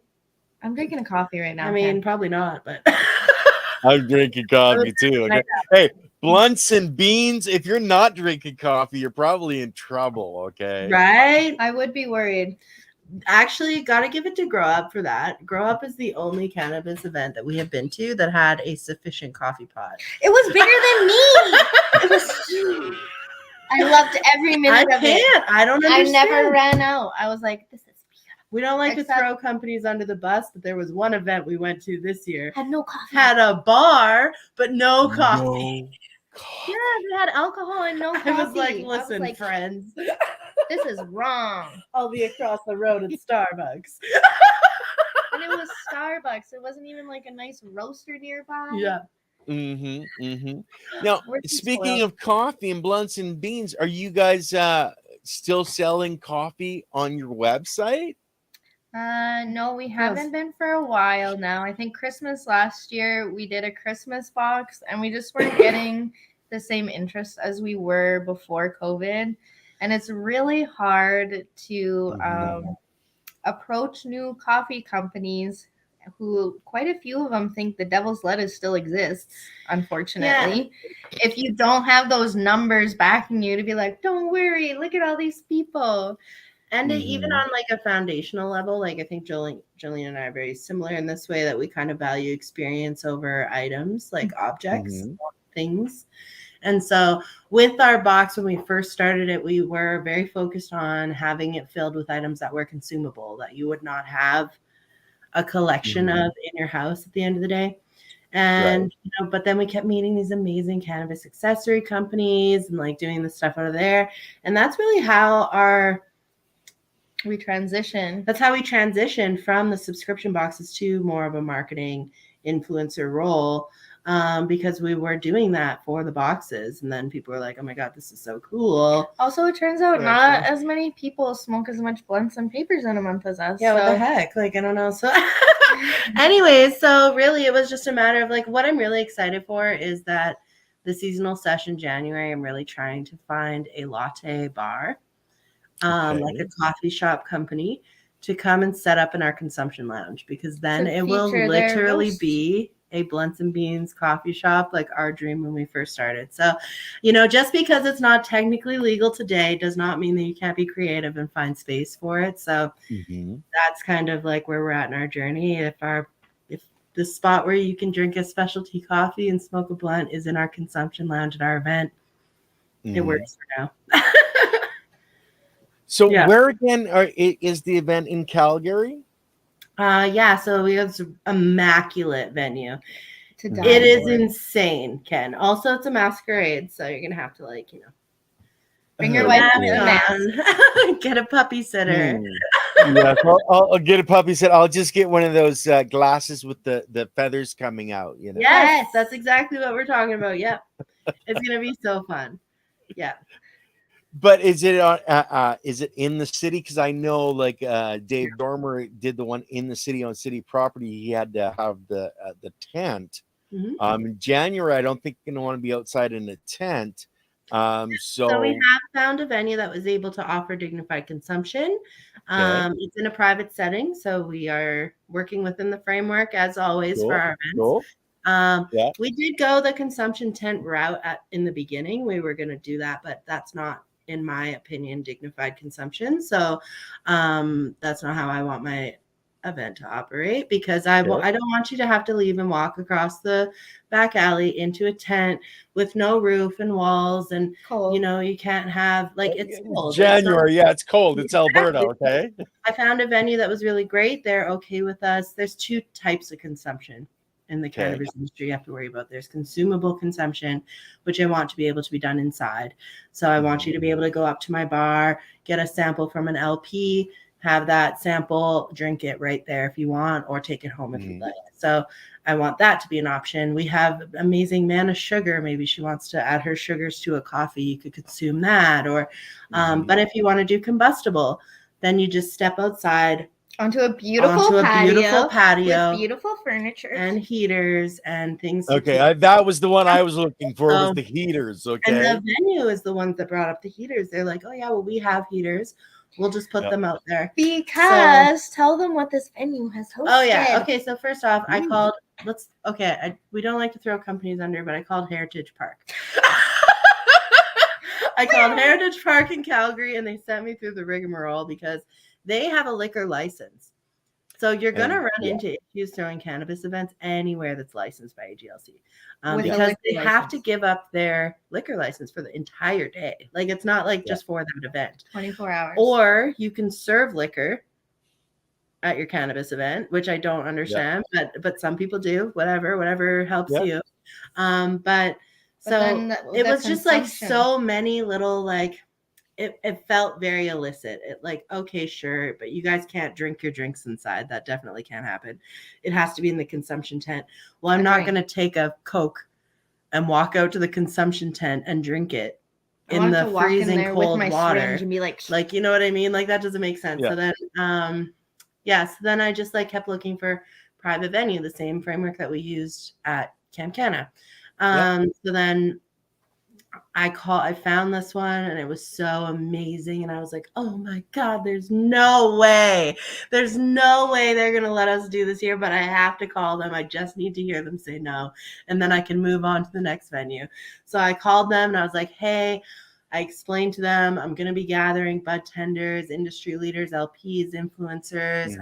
I'm drinking a coffee right now. I mean, probably not, but I'm drinking coffee too. Okay? Hey, blunts and beans. If you're not drinking coffee, you're probably in trouble. Okay. Right? I would be worried. Actually, got to give it to Grow Up for that. Grow Up is the only cannabis event that we have been to that had a sufficient coffee pot. It was bigger than me. It was. I loved every minute of it. I don't understand. I never ran out. I was like, this is beautiful. We don't like to throw companies under the bus, but there was one event we went to this year. Had no coffee. Had a bar, but no coffee. No. Yeah, we had alcohol and no coffee. I was like, listen, friends. This is wrong. I'll be across the road at Starbucks. And it was Starbucks. It wasn't even like a nice roaster nearby. Yeah. Now, speaking of coffee and blunts and beans, are you guys still selling coffee on your website? No, we haven't been for a while now. I think Christmas last year we did a Christmas box and we just weren't getting the same interest as we were before COVID. And it's really hard to approach new coffee companies who quite a few of them think the devil's lettuce still exists, unfortunately. Yeah. If you don't have those numbers backing you to be like, don't worry, look at all these people. And even on like a foundational level, like I think Jillian and I are very similar in this way that we kind of value experience over items, like objects, things. And so with our box, when we first started it, we were very focused on having it filled with items that were consumable, that you would not have a collection of in your house at the end of the day. And, but then we kept meeting these amazing cannabis accessory companies and like doing the stuff out of there. And that's really how we transition. That's how we transitioned from the subscription boxes to more of a marketing influencer role. Because we were doing that for the boxes, and then people were like, "Oh my god, this is so cool." Also, it turns out not as many people smoke as much blunts and papers in a month as us. Yeah, what the heck? Like, I don't know. So, anyways, so really, it was just a matter of like, what I'm really excited for is that the seasonal session January, I'm really trying to find a latte bar, like a coffee shop company, to come and set up in our consumption lounge, because then it will literally be a blunts and beans coffee shop, like our dream when we first started. So, just because it's not technically legal today does not mean that you can't be creative and find space for it. So that's kind of like where we're at in our journey. If the spot where you can drink a specialty coffee and smoke a blunt is in our consumption lounge at our event, it works for now. So where again is the event in Calgary? So we have an immaculate venue. It is insane, Ken. Also, it's a masquerade, so you're gonna have to bring your wife on, get a puppy sitter. Yeah, so I'll get a puppy sitter. I'll just get one of those glasses with the feathers coming out. Yes, that's exactly what we're talking about. Yep, it's gonna be so fun. Yeah. But is it in the city? Because I know Dave Dormer did the one in the city on city property. He had to have the tent. In January, I don't think you're gonna want to be outside in a tent. So we have found a venue that was able to offer dignified consumption. It's in a private setting, so we are working within the framework as always for our events. We did go the consumption tent route in the beginning. We were going to do that, but that's not, in my opinion, dignified consumption. So that's not how I want my event to operate, because I don't want you to have to leave and walk across the back alley into a tent with no roof and walls, and cold. You can't have it's cold. January, it's cold. It's Alberta, okay? I found a venue that was really great. They're okay with us. There's two types of consumption. in the cannabis industry you have to worry about. There's consumable consumption, which I want to be able to be done inside. So I want you to be able to go up to my bar, get a sample from an LP, have that sample, drink it right there if you want, or take it home if you'd like. So I want that to be an option. We have amazing Mana Sugar. Maybe she wants to add her sugars to a coffee. You could consume that. Or, but if you want to do combustible, then you just step outside onto a beautiful patio with beautiful furniture and heaters and things. Okay, that was the one I was looking for, was the heaters. Okay, and the venue is the ones that brought up the heaters. They're like, oh yeah, well, we have heaters. We'll just put them out there. Because tell them what this venue has hosted. Oh yeah. Okay, so first off, I called. We don't like to throw companies under, but I called Heritage Park. I called Heritage Park in Calgary, and they sent me through the rigmarole because they have a liquor license. So you're going to run into issues throwing cannabis events anywhere that's licensed by AGLC. Because they have to give up their liquor license for the entire day. Like, it's not like just for that event. 24 hours. Or you can serve liquor at your cannabis event, which I don't understand, but some people do. Whatever helps you. But it was just like so many little like it felt very illicit. It like, okay, sure, but you guys can't drink your drinks inside. That definitely can't happen. It has to be in the consumption tent. Well, I'm not going to take a Coke and walk out to the consumption tent and drink it in the freezing cold water and be like, you know what I mean? Like, that doesn't make sense. So then, so then I just like kept looking for private venue, the same framework that we used at Camcana. So then I found this one and it was so amazing. And I was like, oh my God, there's no way they're going to let us do this here, but I have to call them. I just need to hear them say no. And then I can move on to the next venue. So I called them and I was like, hey, I explained to them, I'm going to be gathering bud tenders, industry leaders, LPs, influencers.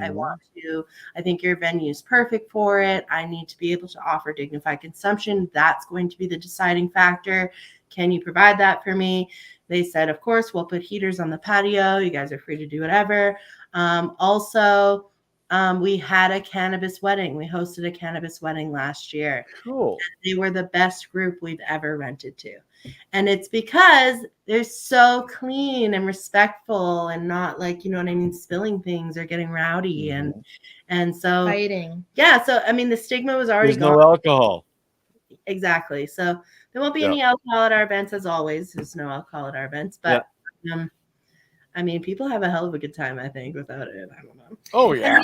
I think your venue is perfect for it. I need to be able to offer dignified consumption. That's going to be the deciding factor. Can you provide that for me? They said, of course, we'll put heaters on the patio. You guys are free to do whatever. Also, we had a cannabis wedding. We hosted a cannabis wedding last year. Cool. They were the best group we've ever rented to. And it's because they're so clean and respectful and not like, you know what I mean, spilling things or getting rowdy and so fighting. Yeah. So, I mean, the stigma was already gone. No alcohol. Exactly. So there won't be any alcohol at our events, as always. There's no alcohol at our events, but I mean, people have a hell of a good time, I think, without it. I don't know. Oh yeah.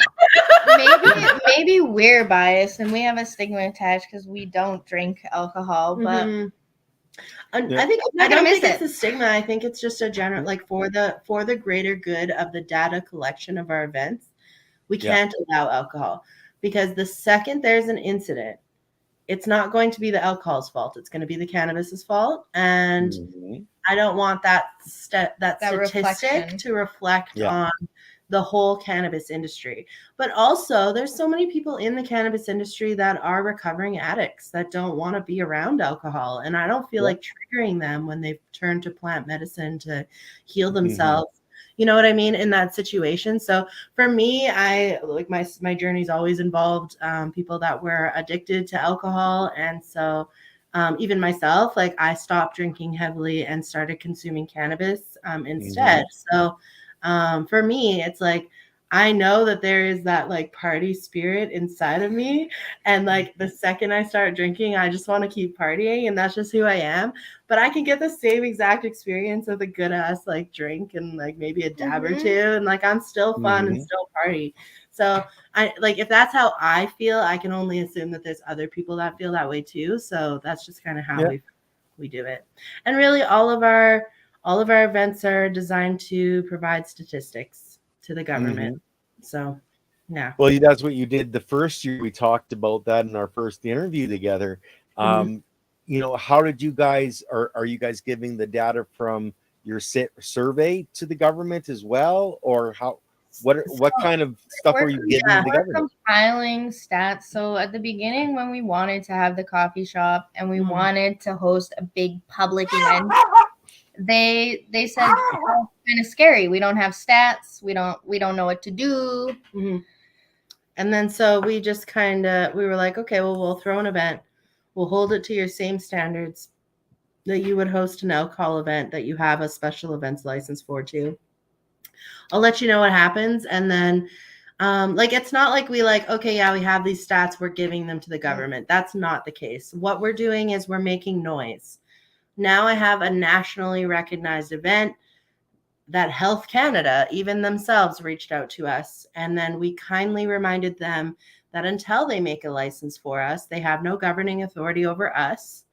maybe we're biased and we have a stigma attached because we don't drink alcohol, but I think I don't think it's a stigma. I think it's just a general, like, for the greater good of the data collection of our events, we can't allow alcohol, because the second there's an incident, it's not going to be the alcohol's fault. It's going to be the cannabis's fault. And I don't want that statistic to reflect on the whole cannabis industry. But also, there's so many people in the cannabis industry that are recovering addicts that don't want to be around alcohol. And I don't feel like triggering them when they've turned to plant medicine to heal themselves. You know what I mean? In that situation. So for me, I like my journey's always involved people that were addicted to alcohol. And so even myself, like, I stopped drinking heavily and started consuming cannabis instead. So for me, it's like, I know that there is that like party spirit inside of me. And like the second I start drinking, I just want to keep partying, and that's just who I am. But I can get the same exact experience of a good ass like drink and like maybe a dab or two. And like, I'm still fun and still party. So I like, if that's how I feel, I can only assume that there's other people that feel that way too. So that's just kind of how we do it. And really all of our events are designed to provide statistics to the government. So, yeah. Well, that's what you did the first year. We talked about that in our first interview together. You know, how did you guys, are you guys giving the data from your survey to the government as well? Or what kind of stuff were you giving to the government? Compiling stats. So at the beginning, when we wanted to have the coffee shop and we wanted to host a big public event, they said, oh, kind of scary. We don't have stats. We don't know what to do. And then so we just we were like, okay, well, we'll throw an event. We'll hold it to your same standards that you would host an alcohol event that you have a special events license for too. I'll let you know what happens. And then it's not like we okay, yeah, we have these stats, we're giving them to the government. That's not the case. What we're doing is we're making noise. Now I have a nationally recognized event that Health Canada, even themselves, reached out to us. And then we kindly reminded them that until they make a license for us, they have no governing authority over us.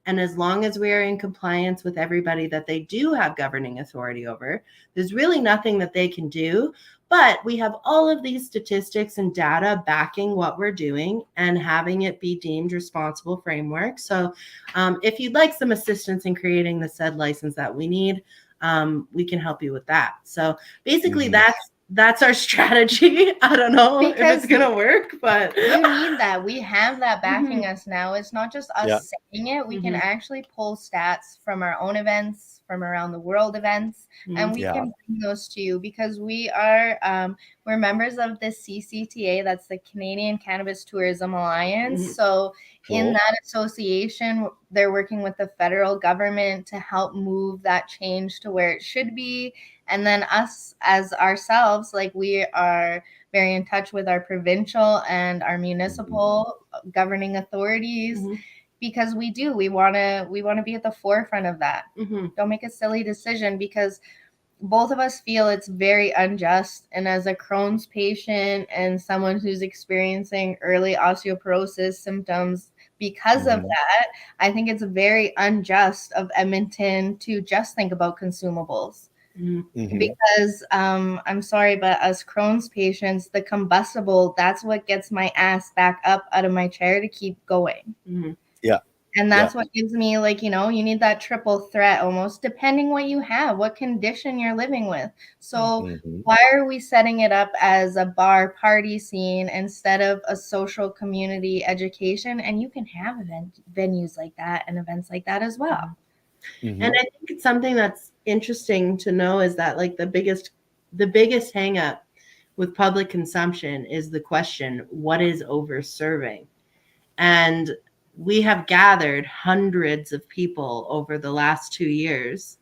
And as long as we are in compliance with everybody that they do have governing authority over, there's really nothing that they can do. But we have all of these statistics and data backing what we're doing and having it be deemed responsible framework. So if you'd like some assistance in creating the said license that we need, we can help you with that. So basically that's our strategy. I don't know if it's going to work, but you need that. We have that backing us now. It's not just us saying it. We can actually pull stats from our own events, from around the world events, and we can bring those to you because we are we're members of the CCTA, that's the Canadian Cannabis Tourism Alliance. So in that association, they're working with the federal government to help move that change to where it should be. And then us as ourselves, we are very in touch with our provincial and our municipal governing authorities because we want to be at the forefront of that. Don't make a silly decision because both of us feel it's very unjust. And as a Crohn's patient and someone who's experiencing early osteoporosis symptoms because of that, I think it's very unjust of Edmonton to just think about consumables. Because I'm sorry, but as Crohn's patients, the combustible, that's what gets my ass back up out of my chair to keep going. And that's what gives me you need that triple threat almost, depending what you have, what condition you're living with. So why are we setting it up as a bar party scene instead of a social community education? And you can have venues like that and events like that as well. And I think it's something that's interesting to know is that the biggest hang up with public consumption is the question, what is over serving? And we have gathered hundreds of people over the last 2 years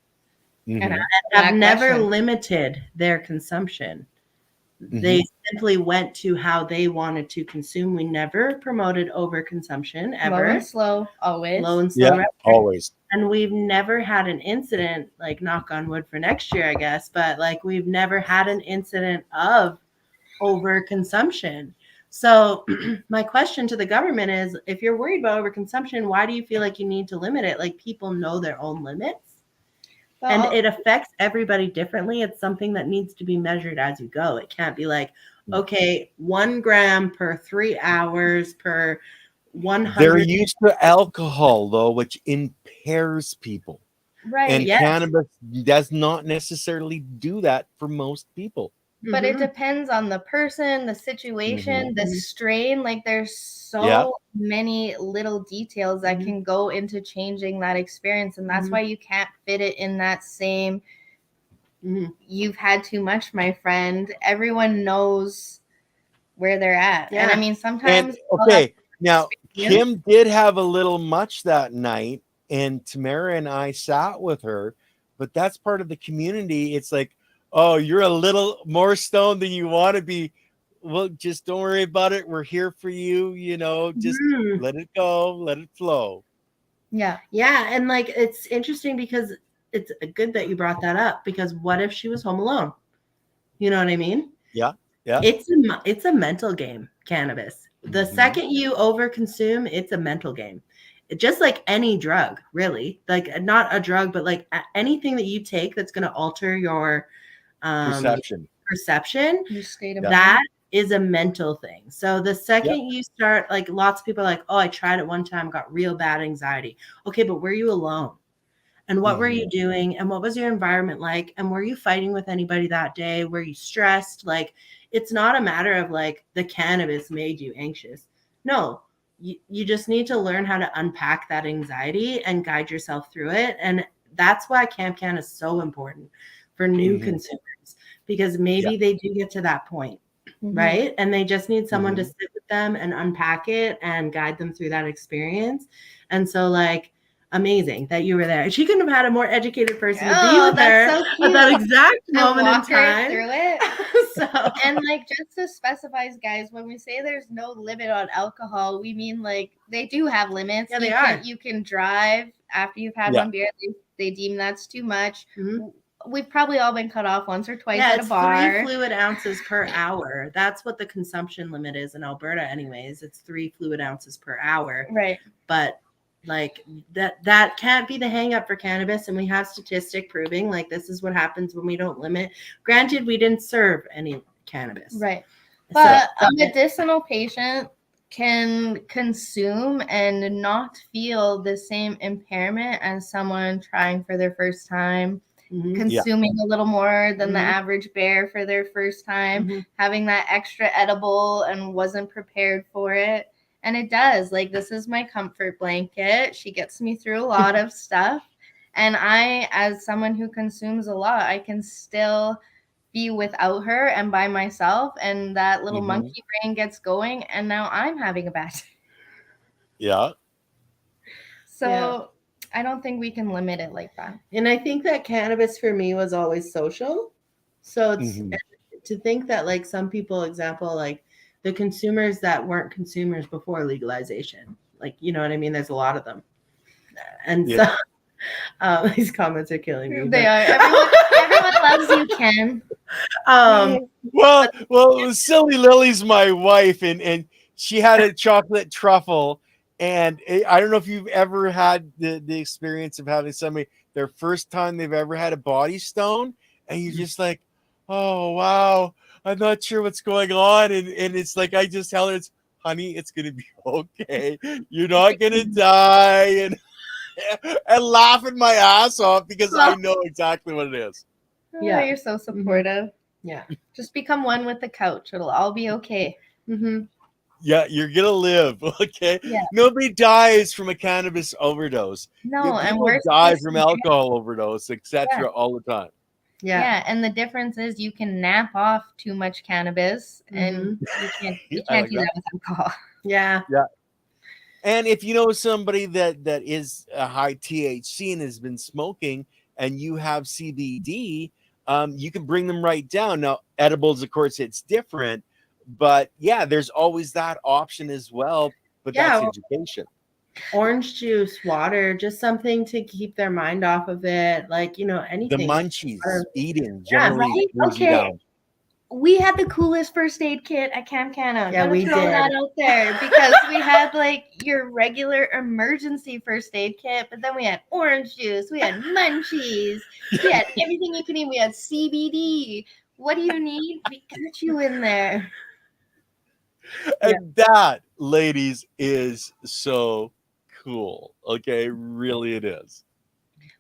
and have never limited their consumption. They simply went to how they wanted to consume. We never promoted overconsumption ever. Low and slow, always. Low and slow. Yeah, always. And we've never had an incident, knock on wood for next year, I guess, but we've never had an incident of overconsumption. So my question to the government is, if you're worried about overconsumption, why do you feel like you need to limit it? People know their own limits. And it affects everybody differently. It's something that needs to be measured as you go. It can't be okay, 1 gram per 3 hours per 100. They're used to alcohol, though, which impairs people. Right. And cannabis does not necessarily do that for most people. But it depends on the person, the situation, the strain. There's so many little details that can go into changing that experience. And that's why you can't fit it in that same, you've had too much, my friend. Everyone knows where they're at. Yeah. And I mean, sometimes. Now, Kim did have a little much that night, and Tamara and I sat with her, but that's part of the community. It's oh, you're a little more stoned than you want to be. Well, just don't worry about it. We're here for you. Just let it go, let it flow. Yeah. And it's interesting because it's good that you brought that up, because what if she was home alone? You know what I mean? Yeah. It's a mental game, cannabis. The second you overconsume, it's a mental game. Just like any drug, really. Not a drug, but anything that you take that's going to alter your perception, Your state of that is a mental thing. So the second you start, lots of people are oh, I tried it one time, got real bad anxiety. Okay, but were you alone? And what were you doing? And what was your environment like? And were you fighting with anybody that day? Were you stressed? It's not a matter of the cannabis made you anxious. No, you just need to learn how to unpack that anxiety and guide yourself through it. And that's why Camp Can is so important for new consumers, because maybe they do get to that point right? And they just need someone to Mhm. sit with them and unpack it and guide them through that experience. And so, like, amazing that you were there. She couldn't have had a more educated person to be with her that's so at cute. that exact And moment in walk her time. through it. So, And like, just to specify, guys, when we say there's no limit on alcohol, we mean like they do have limits. Yeah, they are. You can drive after you've had Yeah. one beer. They deem that's too much. Mhm. We've probably all been cut off once or twice yeah, at a it's bar. 3 fluid ounces per hour. That's what the consumption limit is in Alberta, anyways. It's 3 fluid ounces per hour. Right. But like that can't be the hang up for cannabis, and we have statistic proving like this is what happens when we don't limit. Granted, we didn't serve any cannabis, Right. So- But a medicinal patient can consume and not feel the same impairment as someone trying for their first time, Mhm. consuming a little more than the Mhm. average bear for their first time, Mhm. having that extra edible and wasn't prepared for it. And it does. Like, this is my comfort blanket. She gets me through a lot of stuff. And I, as someone who consumes a lot, I can still be without her and by myself, and that little Mhm. monkey brain gets going, and now I'm having a bad day. Yeah. So Yeah. I don't think we can limit it like that. And I think that cannabis for me was always social. So it's Mhm. to think that like some people, example, like the consumers that weren't consumers before legalization, like, you know what I mean? There's a lot of them. And Yeah. so these comments are killing me. They but- are. Everyone loves you, Ken. Well, Silly Lily's my wife, and she had a chocolate truffle, and I don't know if you've ever had the experience of having somebody their first time they've ever had a body stone, and you're just like, oh wow, I'm not sure what's going on, and it's like I just tell her, it's honey, it's gonna be okay, you're not gonna die, and laughing my ass off because I know exactly what it is. Yeah. You're so supportive. Yeah. Just become one with the couch. It'll all be okay. Mm-hmm. Yeah, you're gonna live, okay? Yeah. Nobody dies from a cannabis overdose. No, and People worst die case from scenario- alcohol overdose, etc. Yeah. all the time. Yeah, and the difference is you can nap off too much cannabis, and you I can't like do that. that with alcohol. Yeah. And if you know somebody that is a high THC and has been smoking, and you have CBD, you can bring them right down. Now, edibles, of course, it's different, but yeah, there's always that option as well. But that's education. Orange juice, water, just something to keep their mind off of it. Like, you know, The anything. munchies, eating Yeah, generally right? brings you Okay. down. We had the coolest first aid kit at Camp Canna. Yeah, Gotta we throw did. that out there because we had like your regular emergency first aid kit, but then we had orange juice, we had munchies, we had everything you can eat. We had CBD. What do you need? We got you in there. And that, ladies, is so cool. Okay, really it is.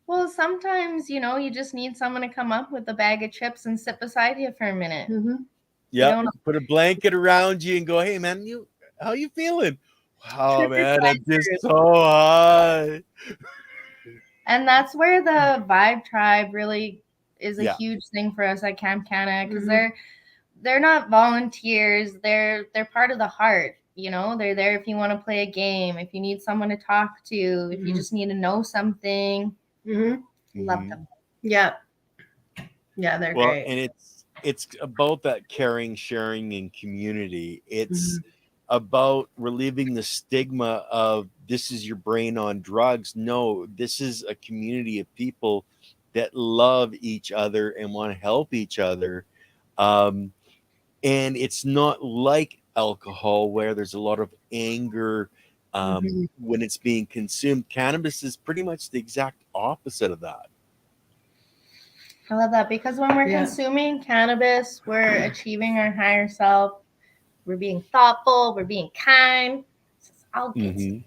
Well, sometimes, you just need someone to come up with a bag of chips and sit beside you for a minute. Mm-hmm. Yeah, put a blanket around you and go, hey man, how you feeling? Wow, man, I'm just so high. And that's where the Vibe Tribe really is a Yeah. huge thing for us at Camp Canna, because Mhm. they're not volunteers. They're part of the heart. They're there if you want to play a game, if you need someone to talk to, if you Mhm. just need to know something. Mm-hmm. Love them. Yeah. Yeah, they're Well, great. and it's about that caring, sharing, and community. It's about relieving the stigma of this is your brain on drugs. No, this is a community of people that love each other and want to help each other. And it's not like alcohol where there's a lot of anger when it's being consumed. Cannabis is pretty much the exact opposite of that. I love that, because when we're consuming cannabis, we're achieving our higher self. We're being thoughtful. We're being kind. It's all good.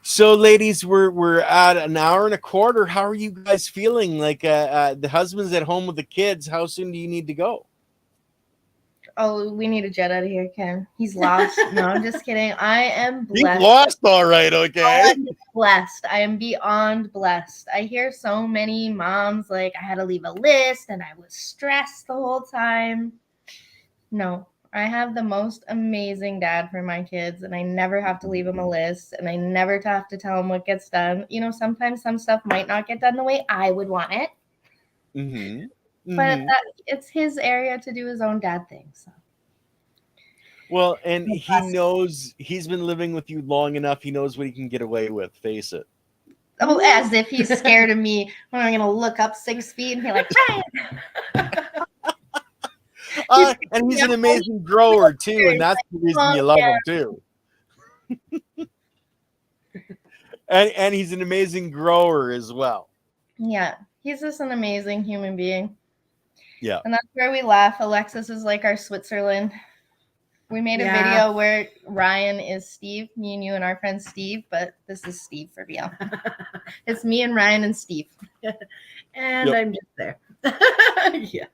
So, ladies, we're at an hour and a quarter. How are you guys feeling? Like the husband's at home with the kids. How soon do you need to go? Oh, we need to jet out of here, Ken. He's lost. No, I'm just kidding. I am He's blessed. lost, all right, okay? I'm blessed. I am beyond blessed. I hear so many moms like, I had to leave a list and I was stressed the whole time. No, I have the most amazing dad for my kids, and I never have to leave them a list, and I never have to tell them what gets done. You know, sometimes some stuff might not get done the way I would want it, but it's his area to do his own dad thing. So. Well, and he knows, he's been living with you long enough. He knows what he can get away with. Face it. Oh, as if he's scared of me when I'm gonna look up 6 feet and be like, Ryan. And he's an amazing grower too, and that's the reason you love him too. and he's an amazing grower as well. Yeah, he's just an amazing human being. Yeah, and that's where we laugh. Alexis is like our Switzerland. We made a video where Ryan is Steve, me and you and our friend Steve, but this is Steve for real. It's me and Ryan and Steve. And I'm just there. Yeah.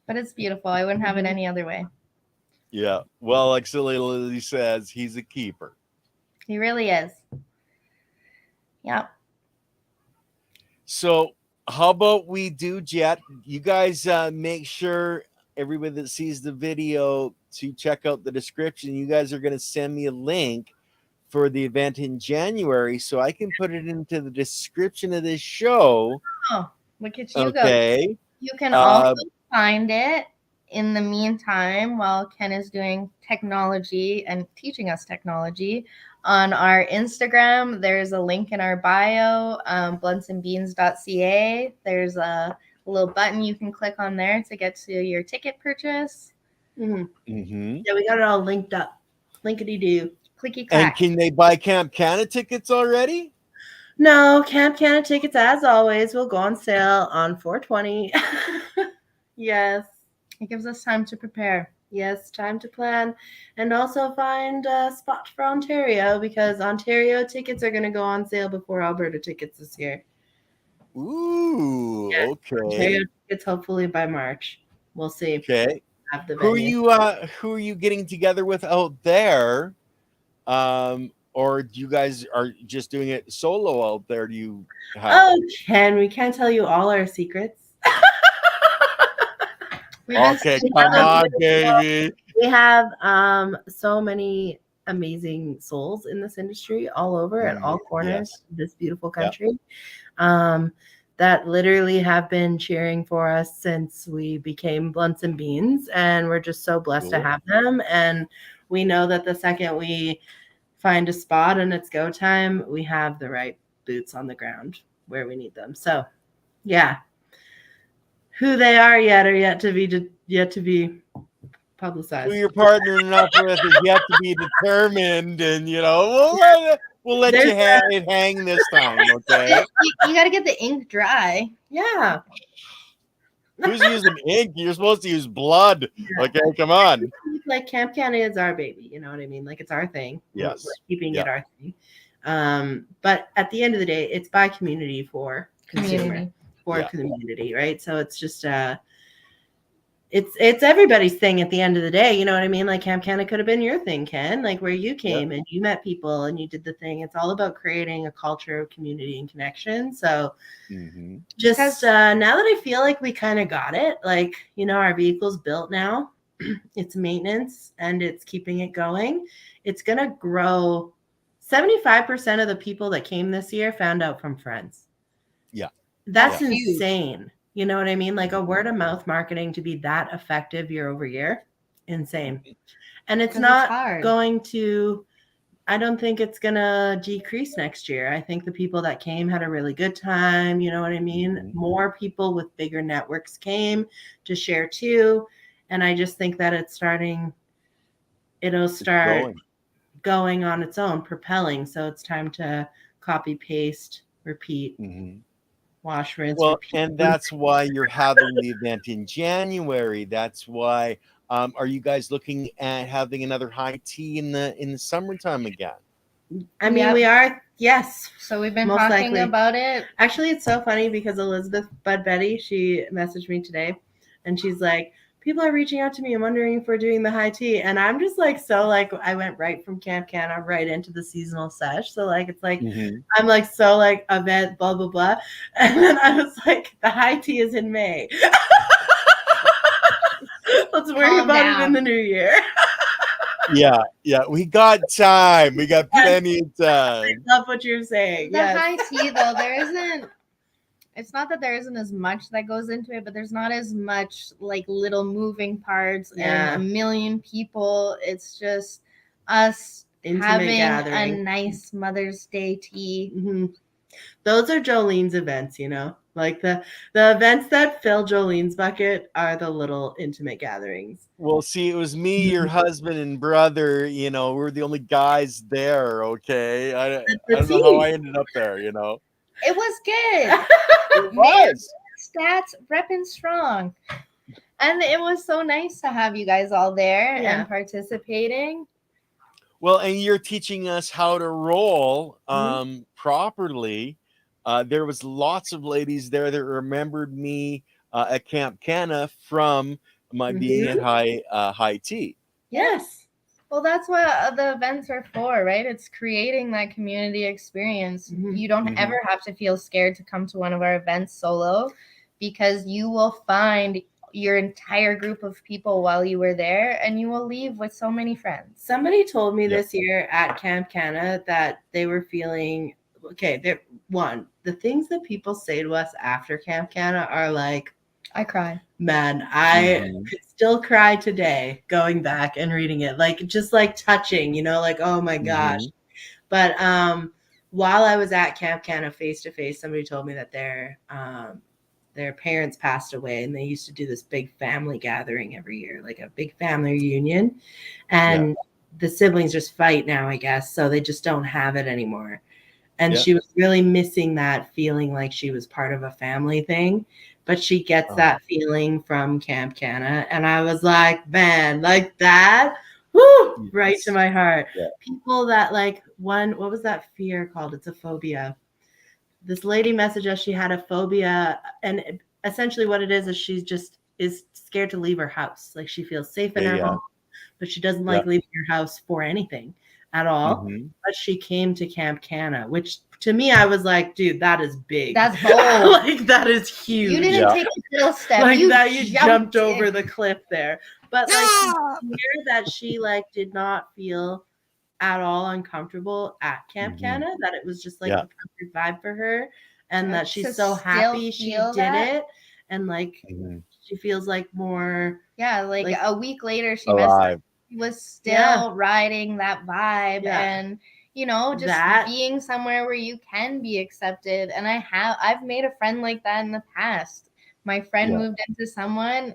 But it's beautiful. I wouldn't have it any other way. Yeah. Well, like Silly Lily says, he's a keeper. He really is. Yeah. So how about we do, Jet? You guys make sure everybody that sees the video to check out the description. You guys are going to send me a link for the event in January so I can put it into the description of this show. Oh, look at you go. You can also find it in the meantime while Ken is doing technology and teaching us technology on our Instagram. There's a link in our bio, bluntsandbeans.ca. There's a little button you can click on there to get to your ticket purchase. Yeah, we got it all linked up. Linkity-doo. Clicky clack. And can they buy Camp Canada tickets already? No, Camp Canada tickets, as always, will go on sale on 4/20. Yes. It gives us time to prepare. Yes, time to plan. And also find a spot for Ontario, because Ontario tickets are going to go on sale before Alberta tickets this year. Ooh, okay. Ontario tickets hopefully by March. We'll see. Okay. Have the who venue. are you getting together with out there? Or you guys are just doing it solo out there? Do you have... Oh, Ken, we can't tell you all our secrets. Okay, come on, baby. We have so many amazing souls in this industry all over at all corners of this beautiful country that literally have been cheering for us since we became Blunts and Beans, and we're just so blessed to have them. And we know that the second we find a spot and it's go time, we have the right boots on the ground where we need them. So yeah, who they are yet to be publicized. Who you're partnering up with is yet to be determined, and you know we'll let you hang this time, okay? You got to get the ink dry. Yeah. Who's using ink? You're supposed to use blood. Yeah. Okay, come on. Like Camp Canada is our baby, you know what I mean? Like it's our thing. Yes. We're keeping it our thing. But at the end of the day, it's by community for consumer, community, right? So it's just it's everybody's thing at the end of the day, you know what I mean? Like Camp Canada could have been your thing, Ken, like where you came and you met people and you did the thing. It's all about creating a culture of community and connection. So just now that I feel like we kind of got it, like, you know, our vehicle's built now, it's maintenance and it's keeping it going. It's going to grow. 75% of the people that came this year found out from friends. Yeah. That's insane. You know what I mean? Like a word of mouth marketing to be that effective year over year. Insane. And it's not going to, I don't think it's going to decrease next year. I think the people that came had a really good time. You know what I mean? More people with bigger networks came to share too. And I just think that it'll start going on its own, propelling. So it's time to copy, paste, repeat. Wash, rinse, repeat. And that's why you're having the event in January. That's why. Are you guys looking at having another high tea in the summertime again? I mean, we are. Yes. So we've been talking about it. Actually, it's so funny because Elizabeth Bud Betty, she messaged me today, and she's like, people are reaching out to me and wondering if we're doing the high tea. And I'm just like, so like, I went right from Camp Canna right into the seasonal sesh. So like, it's like, I'm like, so like event, blah, blah, blah. And then I was like, the high tea is in May. Let's worry Calm about down. it in the new year. Yeah, we got time. We got plenty of time. I love what you're saying. The high tea, though, it's not that there isn't as much that goes into it, but there's not as much like little moving parts and a million people. It's just us Intimate having gathering. a nice Mother's Day tea. Those are Jolene's events, you know, like the events that fill Jolene's bucket are the little intimate gatherings. Well, see, it was me, your husband, and brother. You know, we're the only guys there. Okay, I don't know how I ended up there. You know, it was good. It was. Stats repping strong, and it was so nice to have you guys all there and participating. Well, and you're teaching us how to roll properly. There was lots of ladies there that remembered me at Camp Canna from my being at high tea. Yes. Well, that's what the events are for, right? It's creating that community experience. You don't ever have to feel scared to come to one of our events solo, because you will find your entire group of people while you were there, and you will leave with so many friends. Somebody told me this year at Camp Canna that they were feeling the things that people say to us after Camp Canna are like, I cry. Man, I could still cry today going back and reading it. Like, just like touching, you know, like, oh my gosh. But while I was at Camp Canna face to face, somebody told me that their parents passed away, and they used to do this big family gathering every year, like a big family reunion. And the siblings just fight now, I guess. So they just don't have it anymore. And she was really missing that feeling like she was part of a family thing. But she gets that feeling from Camp Canna. And I was like, man, like that, whoo, right to my heart. People that like what was that fear called? It's a phobia. This lady messaged us, she had a phobia. And essentially what it is she just is scared to leave her house. Like, she feels safe in her home, but she doesn't like leaving her house for anything at all. But she came to Camp Canna, which to me, I was like, dude, that is big. That's bold. Like, that is huge. You didn't take a little step. Like, you jumped over the cliff there. But like, hear that she like did not feel at all uncomfortable at Camp Canna, that it was just like a perfect vibe for her, and that she's so happy she did it, and like she feels like more like a week later she was still riding that vibe and you know, just being somewhere where you can be accepted. And I've made a friend like that in the past. My friend moved into someone,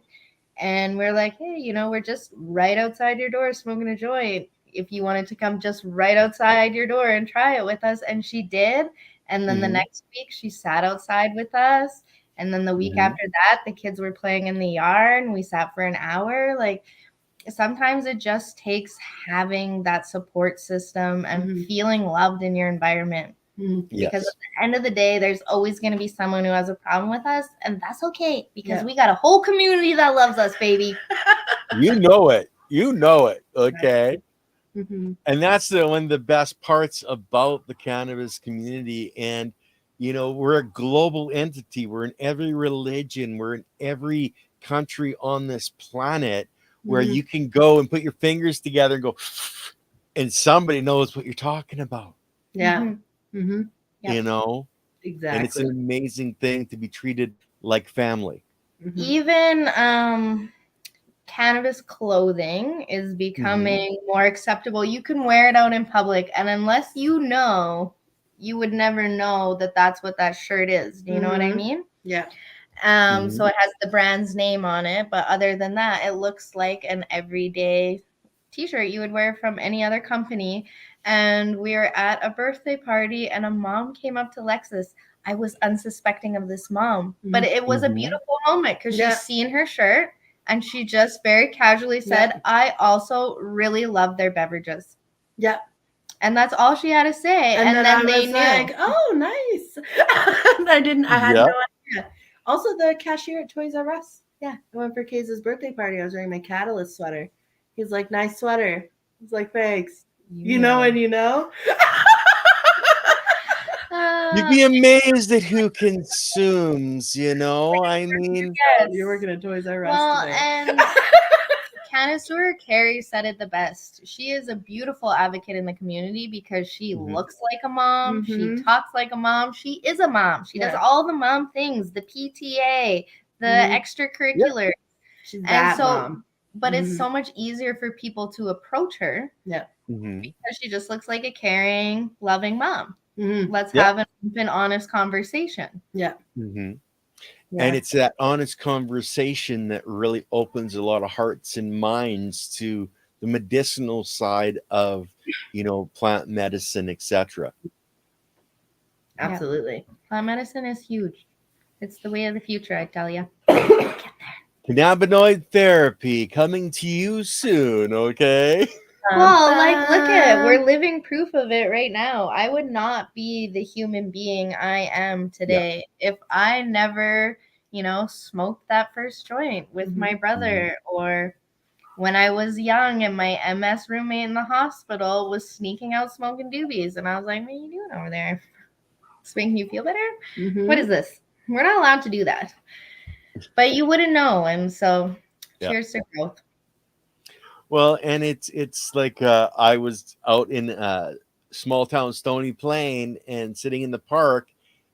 and we're like, hey, you know, we're just right outside your door smoking a joint. If you wanted to come just right outside your door and try it with us. And she did. And then the next week she sat outside with us. And then the week after that, the kids were playing in the yard and we sat for an hour. Like, sometimes it just takes having that support system and feeling loved in your environment. Because at the end of the day, there's always going to be someone who has a problem with us, and that's okay, because we got a whole community that loves us, baby. You know it. Okay. And that's one of the best parts about the cannabis community. And you know, we're a global entity. We're in every religion. We're in every country on this planet, where you can go and put your fingers together and go, and somebody knows what you're talking about. You know, exactly. And it's an amazing thing to be treated like family. Even cannabis clothing is becoming more acceptable. You can wear it out in public, and unless you know, you would never know that that's what that shirt is. Do you know what I mean? Yeah. So it has the brand's name on it, but other than that, it looks like an everyday t-shirt you would wear from any other company. And we were at a birthday party, and a mom came up to Lexus. I was unsuspecting of this mom, but it was a beautiful moment, because she's seen her shirt, and she just very casually said, I also really love their beverages. And that's all she had to say. And then they knew. Like, oh, nice. I had no idea. Also, the cashier at Toys R Us Yeah, I went for Kaze's birthday party. I was wearing my Catalyst sweater. He's like, nice sweater. I was like, thanks. You know and you know? You'd be amazed at who consumes, you know? I mean, Yes. You're working at Toys R Us Well, today. and Candice Carey said it the best. She is a beautiful advocate in the community because she looks like a mom. She talks like a mom. She is a mom. She does all the mom things, the PTA, the extracurriculars. She's that mom. But it's so much easier for people to approach her. Yeah. Because she just looks like a caring, loving mom. Let's have an open, honest conversation. Yeah. And it's that honest conversation that really opens a lot of hearts and minds to the medicinal side of, you know, plant medicine, etc. Absolutely. Plant medicine is huge. It's the way of the future, I tell you. Cannabinoid therapy coming to you soon, okay? Well, like, look at it. We're living proof of it right now. I would not be the human being I am today if I never, you know, smoked that first joint with my brother, or when I was young and my MS roommate in the hospital was sneaking out smoking doobies. And I was like, what are you doing over there? It's making you feel better? What is this? We're not allowed to do that. But you wouldn't know. And so cheers to growth. Well, and it's like I was out in small town Stony Plain and sitting in the park,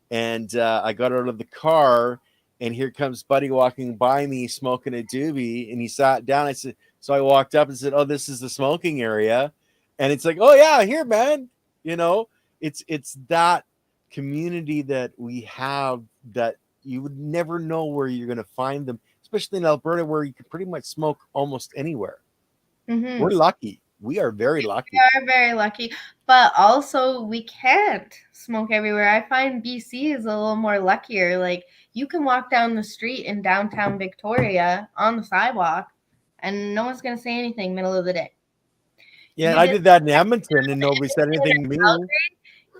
and I got out of the car, and here comes Buddy walking by me smoking a doobie, and he sat down. I said, so I walked up and said, "Oh, this is the smoking area," and it's like, "Oh yeah, here, man." You know, it's that community that we have that you would never know where you're going to find them, especially in Alberta, where you can pretty much smoke almost anywhere. We're lucky. We are very lucky. We are very lucky, but also we can't smoke everywhere. I find BC is a little more luckier. Like, you can walk down the street in downtown Victoria on the sidewalk and no one's going to say anything middle of the day. Yeah, I did that in Edmonton and nobody said anything to me.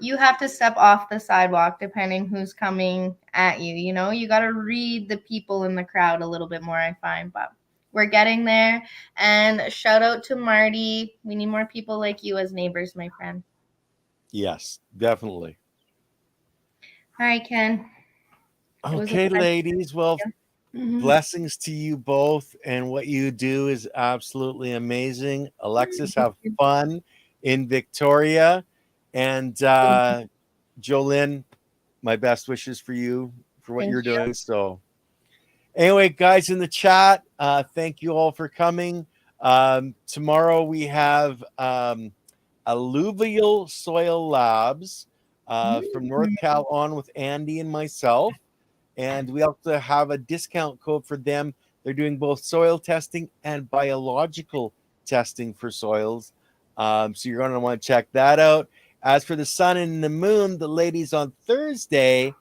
You have to step off the sidewalk depending who's coming at you. You know, you got to read the people in the crowd a little bit more, I find, but we're getting there. And shout out to Marty. We need more people like you as neighbors, my friend. Yes, definitely. All right, Ken. Okay, ladies. Well, blessings to you both. And what you do is absolutely amazing. Alexis, have fun in Victoria. And Jolene, my best wishes for you for what you're doing. So anyway, guys in the chat, thank you all for coming. Tomorrow we have Alluvial Soil Labs from North Cal on with Andy and myself. And we also have a discount code for them. They're doing both soil testing and biological testing for soils. So you're going to want to check that out. As for the sun and the moon, the ladies on Thursday,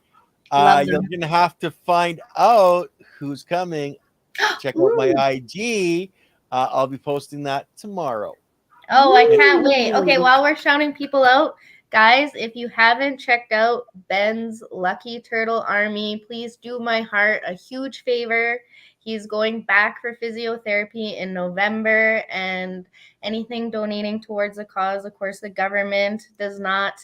you're going to have to find out who's coming. Check out my IG. I'll be posting that tomorrow. Oh, I can't wait. Okay, while we're shouting people out, guys, if you haven't checked out Ben's Lucky Turtle Army, please do my heart a huge favor. He's going back for physiotherapy in November, and anything donating towards the cause. Of course, the government does not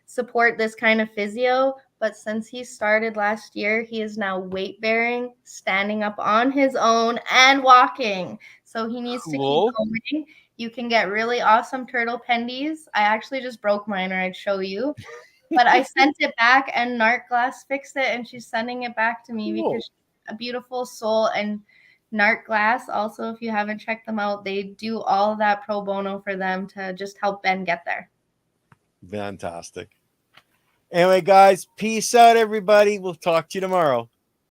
support this kind of physio, but since he started last year, he is now weight bearing, standing up on his own, and walking. So he needs to keep going. You can get really awesome turtle pendies. I actually just broke mine, or I'd show you. But I sent it back, and Narc Glass fixed it, and she's sending it back to me because she's a beautiful soul. And Narc Glass, also, if you haven't checked them out, they do all of that pro bono for them to just help Ben get there. Fantastic. Anyway, guys, peace out, everybody. We'll talk to you tomorrow.